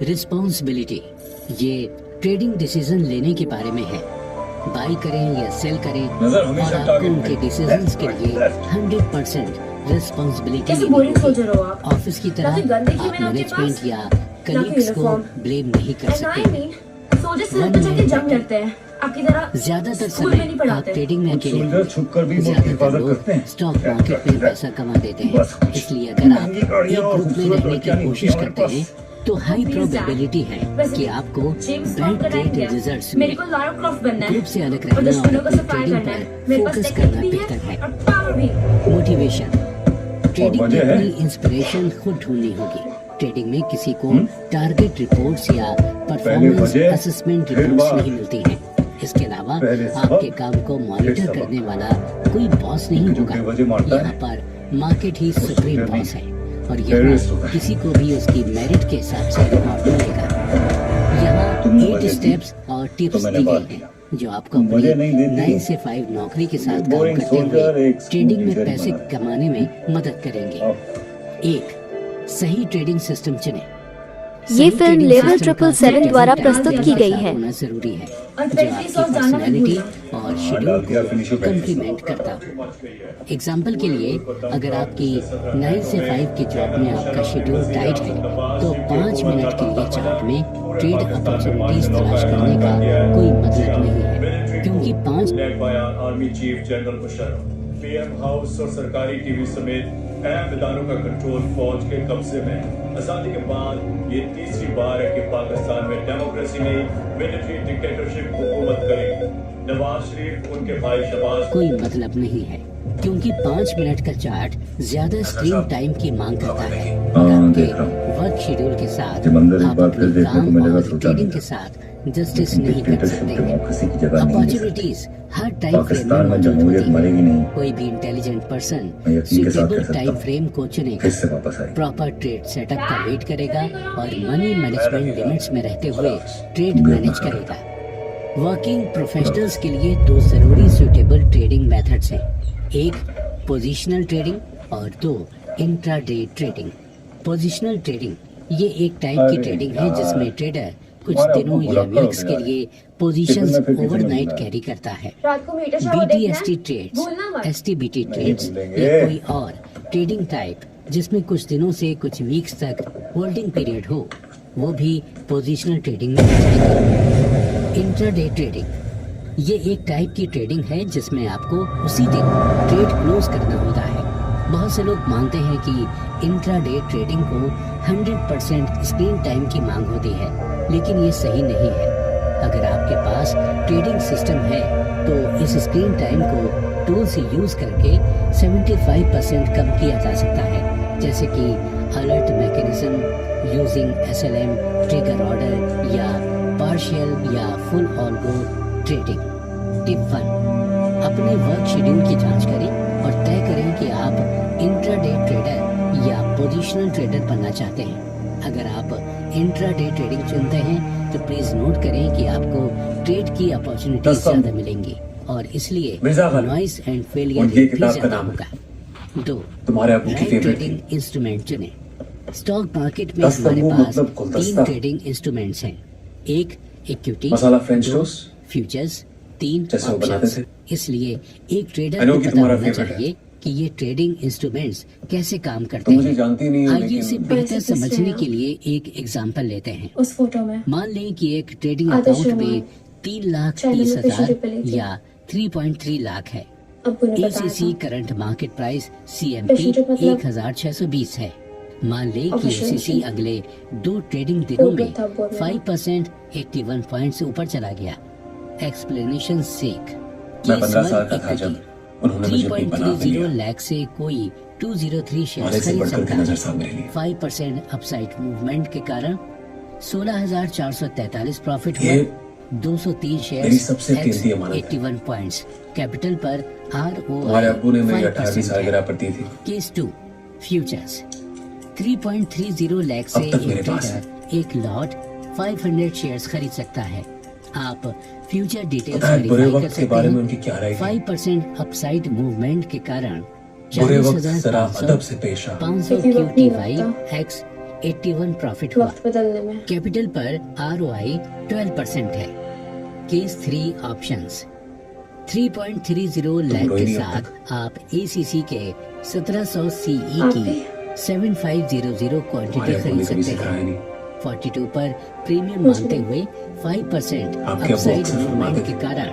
रिस्पॉन्सिबिलिटी ये ट्रेडिंग डिसीजन लेने के बारे में है। बाई करें या सेल करें और आपको उनके डिसीजंस के लिए 100% रिस्पॉन्सिबिलिटी लेनी होगी। ऑफिस की तरह आप मैनेजमेंट या कलीग्स को ब्लेम नहीं कर सकते। ज्यादातर समय आप ट्रेडिंग में अकेले, ज्यादातर लोग स्टॉक मार्केट में पैसा कमा देते हैं। इसलिए अगर आप एक ग्रुप में रहने की कोशिश करते हैं तो हाई प्रोबेबिलिटी है कि आपको बैड ट्रेड रिजल्ट्स मिले। ग्रुप से अलग रहना और अपनी ट्रेडिंग पर फोकस करना बेहतर है। मोटिवेशन ट्रेडिंग में अपनी इंस्पिरेशन खुद ढूंढनी होगी। ट्रेडिंग में किसी को टारगेट रिपोर्ट्स या परफॉर्मेंस असेसमेंट रिपोर्ट्स नहीं मिलती हैं। इसके अलावा आपके काम को मॉनिटर करने वाला कोई बॉस नहीं होगा। यहाँ पर मार्केट ही सुप्रीम बॉस है और यहाँ किसी को भी उसकी मेरिट के हिसाब से रिवॉर्ड मिलेगा। यहाँ 8 स्टेप्स और टिप्स दी गई हैं जो आपको अपनी 9 से 5 नौकरी के साथ काम करते हुए ट्रेडिंग में पैसे कमाने में मदद करेंगे। 1. सही ट्रेडिंग सिस्टम चुनें। ये फिल्म level777 द्वारा प्रस्तुत की गई है। होना जरूरी है जो आपकी पर्सनैलिटी और शेड्यूल को कम्प्लीमेंट करता हो। एग्जाम्पल के लिए अगर आपकी 9 से 5 की जॉब में आपका शेड्यूल टाइट है तो 5 मिनट के लिए चार्ट में ट्रेड अपॉर्चुनिटीज तलाश करने का कोई मतलब नहीं है, क्योंकि 5 पीएम हाउस और सरकारी टीवी समेत अहम इदारों का कंट्रोल फौज के कब्जे में है। आजादी के बाद ये तीसरी बार है कि पाकिस्तान में डेमोक्रेसी नहीं, मिलिट्री डिक्टेटरशिप हुकूमत करेगी। नवाज शरीफ, उनके भाई शहबाज। कोई मतलब नहीं है, क्योंकि 5 मिनट का चार्ट ज्यादा स्क्रीन टाइम की मांग करता है और आपके वर्क शेड्यूल के साथ आप अपने काम और ट्रेडिंग के साथ जस्टिस नहीं कर सकते। अपॉर्चुनिटीज हर टाइम फ्रेम में मौजूद होती है। कोई भी intelligent person suitable time frame को चुनेगा, प्रॉपर ट्रेड सेटअप का वेट करेगा और मनी मैनेजमेंट लिमिट्स में रहते हुए ट्रेड मैनेज करेगा। वर्किंग प्रोफेशनल्स के लिए 2 जरूरी सुटेबल ट्रेडिंग मेथड्स हैं, एक पोजिशनल ट्रेडिंग और 2 इंट्राडे ट्रेडिंग। पोजिशनल ट्रेडिंग ये एक टाइप की ट्रेडिंग है जिसमें ट्रेडर कुछ दिनों या वीक्स के लिए पोजीशंस ओवरनाइट कैरी करता है। BTST ट्रेड्स, STBT ट्रेड्स या कोई और ट्रेडिंग टाइप जिसमें कुछ दिनों से कुछ वीक्स तक होल्डिंग पीरियड हो, वो भी पोजिशनल ट्रेडिंग में जाएगी। इंट्राडे ट्रेडिंग ये एक टाइप की ट्रेडिंग है जिसमें आपको उसी दिन ट्रेड क्लोज करना होता है। बहुत से लोग मानते हैं कि इंट्राडे ट्रेडिंग को 100% स्क्रीन टाइम की मांग होती है, लेकिन ये सही नहीं है। अगर आपके पास ट्रेडिंग सिस्टम है तो इस स्क्रीन टाइम को टूल से यूज करके 75% कम किया जा सकता है, जैसे कि alert mechanism using SLM, trigger order या पार्शियल या फुल ऑल्गो ट्रेडिंग। टिप 1, अपने वर्क शेड्यूल की जांच करें और तय करें कि आप इंट्राडे ट्रेडर या पोजिशनल ट्रेडर बनना चाहते हैं। अगर आप इंट्राडे ट्रेडिंग चुनते हैं तो प्लीज नोट करें कि आपको ट्रेड की अपॉर्चुनिटी ज्यादा मिलेंगी और इसलिए नॉइस एंड फेलियर भी ज्यादा होगा। 2, राइट ट्रेडिंग इंस्ट्रूमेंट चुनें। स्टॉक मार्केट में हमारे पास 3 ट्रेडिंग इंस्ट्रूमेंट्स हैं, एक इक्विटी, 2 फ्यूचर्स, 3 ऑप्शंस। इसलिए एक ट्रेडर को पता होना चाहिए कि ये ट्रेडिंग इंस्ट्रूमेंट्स कैसे काम करते हैं। आइए इसे बेहतर समझने के लिए एक एग्जांपल लेते हैं। उस फोटो में मान लें कि एक ट्रेडिंग अकाउंट में 3,30,000 या 3.3 लाख है। ACC current market price CMP 1,620 है। मान लें कि ACC अगले 2 ट्रेडिंग दिनों में 5% 81 पॉइंट से ऊपर चला गया। एक्सप्लेनेशन सेक, 3.30 लाख से कोई 203 शेयर खरीद सकता है। 5% अपसाइड मूवमेंट के कारण 16,443 प्रॉफिट हुआ। 203 शेयर 81 पॉइंट्स, कैपिटल पर ROI 5%। Case 2, futures. 3.30 लाख से एक ट्रेडर एक लॉट 500 शेयर्स खरीद सकता है। आप फ्यूचर डिटेल्स वेरीफाई कर सकते हैं। 5% अपसाइड मूवमेंट के कारण 40,500 QTY x 81 प्रॉफिट हुआ। कैपिटल पर ROI 12% है। Case 3, options. 3.30 लाख के साथ आप ACC के 1700 CE की 7500 क्वांटिटी खरीद सकते हैं। 42 पर प्रीमियम मानते हुए 5% अपसाइड मूवमेंट के कारण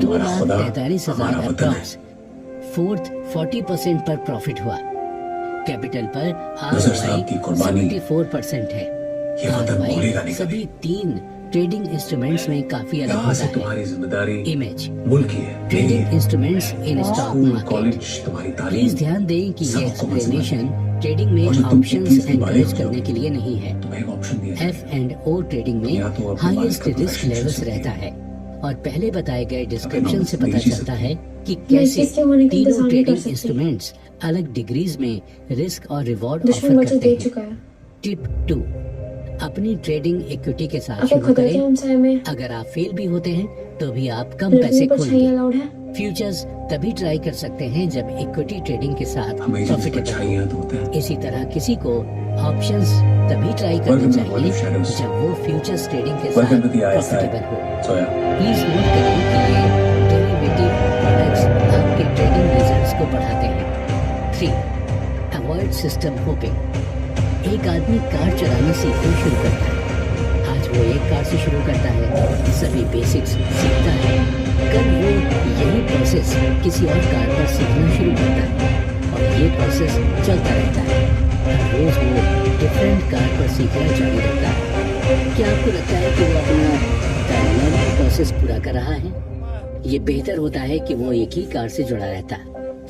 2,43,000 अप्रॉक्स 40% पर प्रॉफिट हुआ। कैपिटल पर ROI 74% है। ROI सभी 3 ट्रेडिंग इंस्ट्रूमेंट्स में काफी अलग होता है। Image, trading instruments in stock market. Please ध्यान दें कि ये एक्सप्लेनेशन ट्रेडिंग में ऑप्शंस एनकरेज करने के लिए नहीं है। F&O ट्रेडिंग में हाईएस्ट रिस्क लेवल्स रहता है और पहले बताए गए डिस्क्रिप्शन से पता चलता है कि कैसे तीनों ट्रेडिंग इंस्ट्रूमेंट्स अलग डिग्रीज में रिस्क और रिवॉर्ड ऑफर करते हैं। टिप 2, अपनी ट्रेडिंग इक्विटी के साथ शुरू करें। अगर आप फेल भी होते हैं तो भी आप कम पैसे खोलेंगे। फ्यूचर्स तभी ट्राई कर सकते हैं जब इक्विटी ट्रेडिंग के साथ प्रॉफिटेबल। इसी तरह किसी को ऑप्शंस तभी ट्राई करना चाहिए जब वो फ्यूचर्स ट्रेडिंग के साथ प्रॉफिटेबल हो। प्लीज नोट करें कि ये डेरिवेटिव प्रोडक्ट्स आपके ट्रेडिंग रिजल्ट्स को बढ़ाते हैं। 3, अवॉइड सिस्टम होपिंग। एक आदमी कार चलाने सीखना शुरू करता है। आज वो वो एक कार्ड से शुरू करता है, सभी बेसिक्स सीखता है। कल वो यही प्रोसेस किसी और कार्ड पर सीखना शुरू करता है और ये प्रोसेस चलता रहता है। हर रोज वो डिफरेंट कार्ड पर सीखना जारी रखता है। क्या आपको लगता है कि वो अपना लर्निंग प्रोसेस पूरा कर रहा है? ये बेहतर होता है कि वो एक ही कार्ड से जुड़ा रहता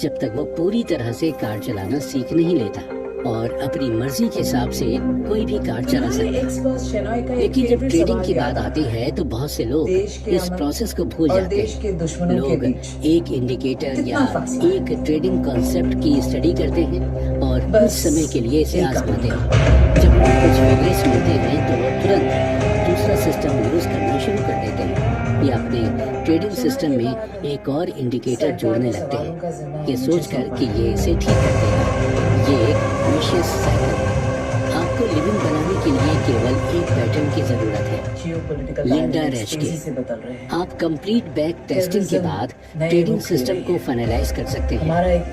जब तक वो पूरी तरह से कार्ड चलाना सीख नहीं लेता और अपनी मर्जी के हिसाब से कोई भी कार्ड चला सकता है। लेकिन जब ट्रेडिंग की बात आती है तो बहुत से लोग इस प्रोसेस को भूल जाते हैं। लोग एक इंडिकेटर या एक ट्रेडिंग कॉन्सेप्ट की स्टडी करते हैं और कुछ समय के लिए इसे आजमाते हैं। जब उन्हें कुछ फेवरेट्स मिलते हैं तो वो तुरंत दूसरा सिस्टम यूज करना शुरू कर देते हैं या अपने ट्रेडिंग सिस्टम में एक और इंडिकेटर जोड़ने लगते हैं ये सोचकर कि ये इसे ठीक कर देगा। ये एक विशियस साइकिल है। आपको लिविंग बनाने के लिए केवल एक पैटर्न की जरूरत है। लिंडा रेस्के, आप कंप्लीट बैक टेस्टिंग के बाद ट्रेडिंग सिस्टम को फाइनलाइज कर सकते हैं।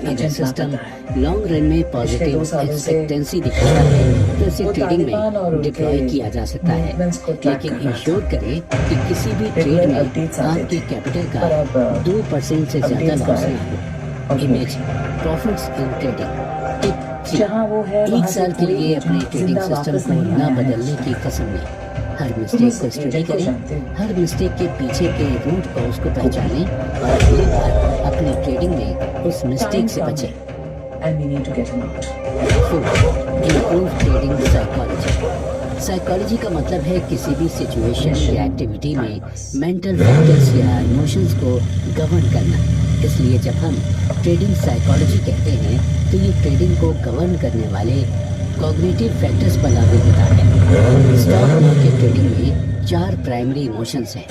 अगर सिस्टम लॉन्ग रन में पॉजिटिव एक्सपेक्टेंसी दिखाता है तो इसे ट्रेडिंग में डिप्लॉय किया जा सकता है। लेकिन इंश्योर करें कि किसी भी ट्रेड में आपके कैपिटल का 2% से ज्यादा लॉस न हो। इमेज प्रॉफिट्स इन ट्रेडिंग, एक साल के लिए अपने ट्रेडिंग सिस्टम को न बदलने की कसम लें। हर मिस्टेक को स्टडी करें, हर मिस्टेक के पीछे के रूट कॉज को पहचानें और अगली बार अपनी ट्रेडिंग में उस मिस्टेक से बचें। इम्प्रूव ट्रेडिंग साइकोलॉजी का मतलब है किसी भी सिचुएशन या एक्टिविटी में मेंटल फैक्टर्स या इमोशंस को गवर्न करना। इसलिए जब हम ट्रेडिंग साइकोलॉजी कहते हैं तो ये ट्रेडिंग को गवर्न करने वाले कॉग्निटिव फैक्टर्स पर लागू होता है। स्टॉक मार्केट ट्रेडिंग में 4 प्राइमरी इमोशंस हैं: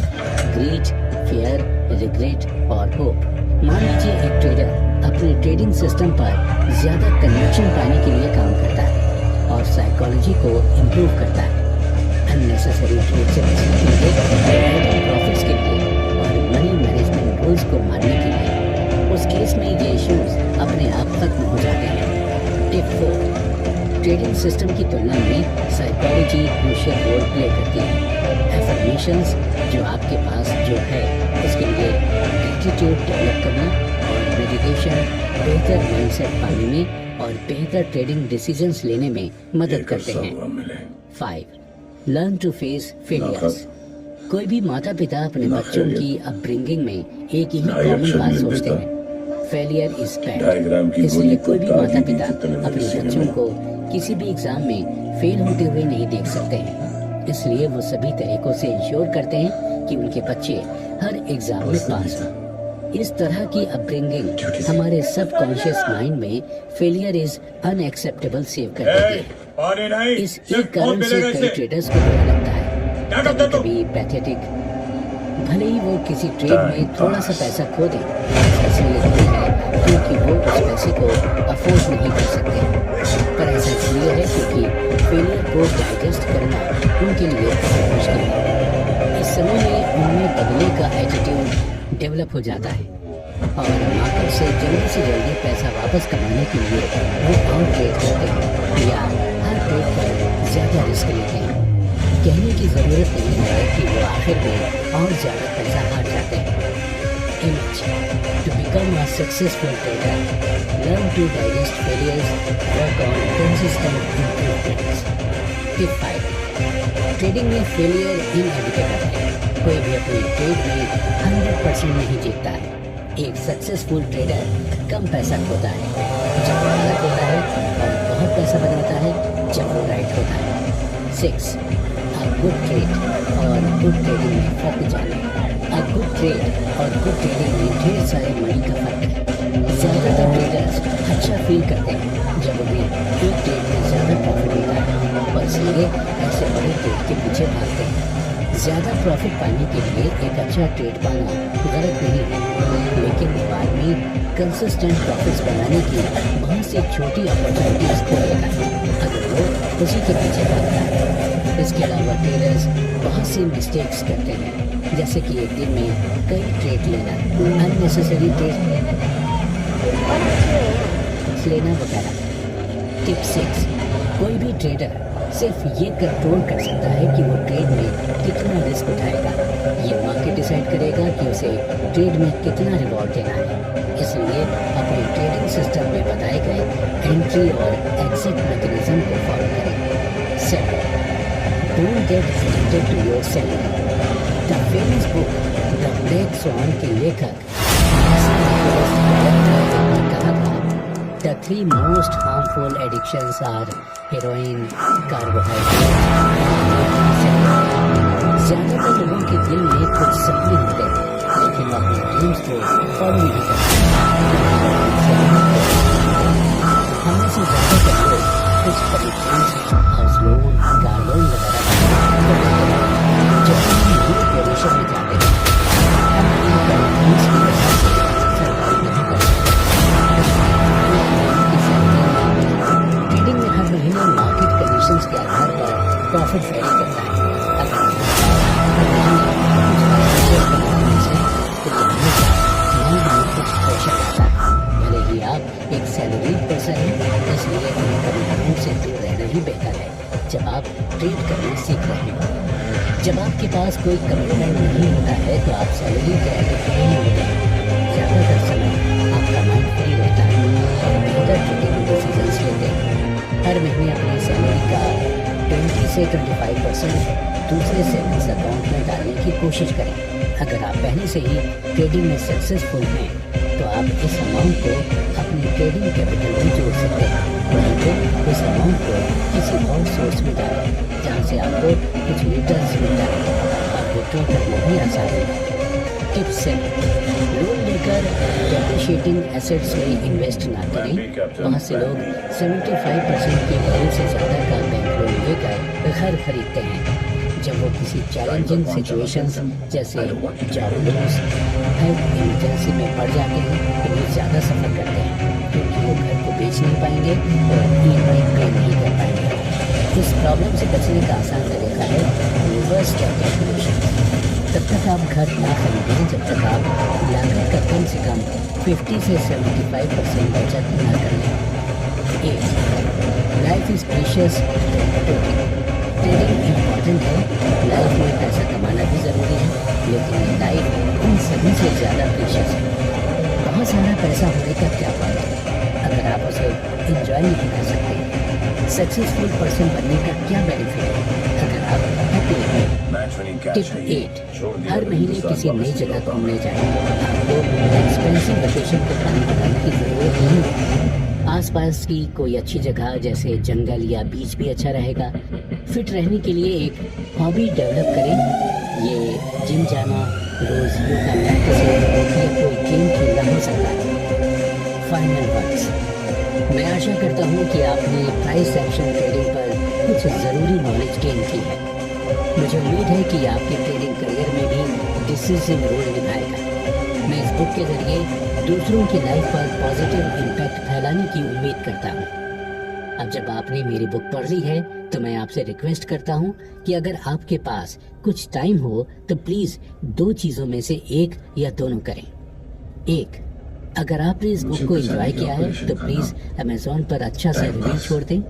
ग्रीड, फियर, रिग्रेट और होप। मान लीजिए एक ट्रेडर अपने ट्रेडिंग सिस्टम पर ज्यादा कन्विक्शन पाने के लिए काम करता है और साइकोलॉजी को इम्प्रूव करता है। अननेसेसरी ट्रेड से बचने के लिए, प्रॉफिट्स के लिए और मनी मैनेजमेंट रूल्स को मानने के लिए। उस केस में ये इश्यूज अपने आप खत्म हो जाते हैं। टिप 4, ट्रेडिंग सिस्टम की तुलना में साइकोलॉजी क्रूशियल रोल प्ले करती है। एफर्मेशंस जो आपके पास जो है उसके लिए एटीट्यूड डेवलप करना और मेडिटेशन बेहतर माइंडसेट पाने में और बेहतर ट्रेडिंग डिसीजंस लेने में मदद करते हैं। 5, लर्न टू फेस फेलियर्स। कोई भी माता पिता अपने बच्चों की अपब्रिंगिंग में एक ही कॉमन बात सोचते हैं: फेलियर इज बैड। इसलिए कोई भी माता पिता अपने बच्चों को किसी भी एग्जाम में फेल होते हुए नहीं देख सकते हैं। इसलिए वो सभी तरीकों से इंश्योर करते हैं कि उनके बच्चे हर एग्जाम में पास हों। इस तरह की अपब्रिंगिंग हमारे सबकॉन्शियस माइंड में फेलियर इज अनएक्सेप्टेबल सेव कर देती है। इस एक कारण से कई ट्रेडर्स को बुरा लगता है, कभी पैथेटिक। भले ही वो किसी ट्रेड में थोड़ा सा पैसा खो दें, ऐसा इसलिए है क्योंकि वो उस पैसे को अफोर्ड नहीं कर सकते। पर ऐसा इसलिए है क्योंकि फेलियर को डाइजेस्ट करना उनके लिए बहुत मुश्किल है। इस समय में उनमें बदले का एटीट्यूड डेवलप हो जाता है और मार्केट से जल्दी पैसा वापस कमाने के लिए वो और ट्रेड करते हैं या हर ट्रेड पर ज़्यादा रिस्क लेते हैं। कहने की ज़रूरत नहीं है कि वो आखिर में और ज़्यादा पैसा हार जाते हैं। Image. To become a successful trader, learn to digest failures, work on consistent improvements. Tip 5. Trading में फेलियर इनएविटेबल है। कोई भी अपने ट्रेड में 100% नहीं जीतता है। एक सक्सेसफुल ट्रेडर कम पैसा खोता है जब वो गलत होता है और बहुत पैसा बनाता है जब वो राइट होता है। 6. गुड ट्रेड और गुड ट्रेडिंग में फर्क जाने। गुड ट्रेड और गुड ट्रेडिंग में ढेर सारे मनी का फर्क है। ज़्यादातर ट्रेडर्स अच्छा फील करते हैं जब उन्हें एक ट्रेड में ज़्यादा प्रॉफिट मिलता है और इसलिए ऐसे बड़े ट्रेड के पीछे भागते हैं। ज़्यादा प्रॉफिट पाने के लिए एक अच्छा ट्रेड पाना गलत नहीं है, लेकिन बाद में कंसिस्टेंट प्रॉफिट्स बनाने की बहुत सी छोटी अपॉर्चुनिटीज खो देता है अगर वो उसी के पीछे भागता है। इसके अलावा ट्रेडर्स बहुत सी मिस्टेक्स करते हैं, जैसे कि एक दिन में कई ट्रेड लेना, अननेसेसरी ट्रेड लेना वगैरह। टिप 6, कोई भी ट्रेडर सिर्फ ये कंट्रोल कर सकता है कि वो ट्रेड में कितना रिस्क उठाएगा। ये मार्केट डिसाइड करेगा कि उसे ट्रेड में कितना रिवॉर्ड देना है। इसलिए अपने ट्रेडिंग सिस्टम में बताए गए एंट्री और एग्जिट मैकेनिज्म को फॉलो करें। Sell, don't get addicted to your selling. The famous book the black swan के लेखक कहा था, the 3 most harmful addictions are heroin, carbohydrate. ज्यादातर लोगों के दिल में कुछ सपने होते हैं, लेकिन वो अपने ड्रीम्स को फॉलो नहीं करते। हमें से ज्यादातर लोग कुछ addictions, house loan, car loan वगैरह जब हम न्यू पोजीशन में जाते हैं, हम अपने ड्रीम्स की वजह से सरवाइव नहीं कर सकते। ट्रेडिंग में हर महीने मार्केट कंडीशंस के आधार पर प्रॉफिट वेरी करता है। कुछ प्रेशर आता है। भले ही आप एक सैलरीड पर्सन हैं, इसलिए कमिटमेंट से दूर रहना ही बेहतर है जब आप ट्रेड करना सीख रहे हो। जब आपके पास कोई कमिटमेंट नहीं होता है तो आप सैलरी के एडिक्ट नहीं होते। ज़्यादातर समय आपका माइंड फ्री रहता है और बेहतर ट्रेडिंग डिसीजंस लेते हैं। हर महीने अपनी सैलरी का 20 से 25% दूसरे सेविंग्स अकाउंट में डालने की कोशिश करें। अगर आप पहले से ही ट्रेडिंग में सक्सेसफुल हैं तो आप इस अमाउंट को अपने ट्रेडिंग कैपिटल में जोड़ सकते हैं। नहीं तो इस अमाउंट को किसी और सोर्स में डालें जहाँ से आपको कुछ रिटर्न्स मिलता है और विड्रॉ करना भी आसान होगा। टिप 7, लोन लेकर डेप्रिशिएटिंग एसेट्स में इन्वेस्ट ना करें। बहुत से लोग 75% की वैल्यू से ज़्यादा का बैंक लोन लेकर घर खरीदते हैं। जब वो किसी चैलेंजिंग सिचुएशंस जैसे जॉब लॉस, हेल्थ इमरजेंसी में पड़ जाते हैं तो वो ज़्यादा सफ़र करते हैं, क्योंकि वो घर को बेच नहीं पाएंगे और EMI पे नहीं कर पाएंगे। इस प्रॉब्लम से बचने का आसान तरीका है रिवर्स कैलकुलेशन। तब तक आप घर ना खरीदें जब तक आप लागत का कम से कम 50 से 75% बचत ना कर लें। 8, life is precious. Trading important है, लाइफ में पैसा कमाना भी ज़रूरी है, लेकिन लाइफ उन सभी से ज़्यादा प्रीशियस है। बहुत सारा पैसा होने का क्या फ़ायदा अगर आप उसे इंजॉय नहीं कर सकते। सक्सेसफुल पर्सन बनने का क्या बेनिफिट है अगर आप हैप्पी हैं। टिप 8, हर महीने किसी नई जगह घूमने जाएं। आपको एक्सपेंसिव वेकेशन को प्लान करने की ज़रूरत नहीं है। आसपास की कोई अच्छी जगह जैसे जंगल या बीच भी अच्छा रहेगा। फिट रहने के लिए एक हॉबी डेवलप करें। ये जिम जाना, रोज योगा प्रैक्टिस या कोई गेम खेलना हो सकता है। फाइनल वर्ड्स, मैं आशा करता हूँ कि आपने प्राइस एक्शन ट्रेडिंग पर कुछ ज़रूरी नॉलेज गेन की है। मुझे उम्मीद है कि आपके ट्रेडिंग करियर में भी डिसीजन रोल निभाएगा। मैं इस बुक के जरिए दूसरों की लाइफ पर पॉजिटिव इम्पैक्ट फैलाने की उम्मीद करता हूँ। अब जब आपने मेरी बुक पढ़ ली है तो मैं आपसे रिक्वेस्ट करता हूँ कि अगर आपके पास कुछ टाइम हो तो प्लीज 2 चीजों में से एक या दोनों करें। 1, अगर आपने इस बुक को एंजॉय किया है तो प्लीज अमेज़न पर अच्छा सा रिव्यू छोड़ दें।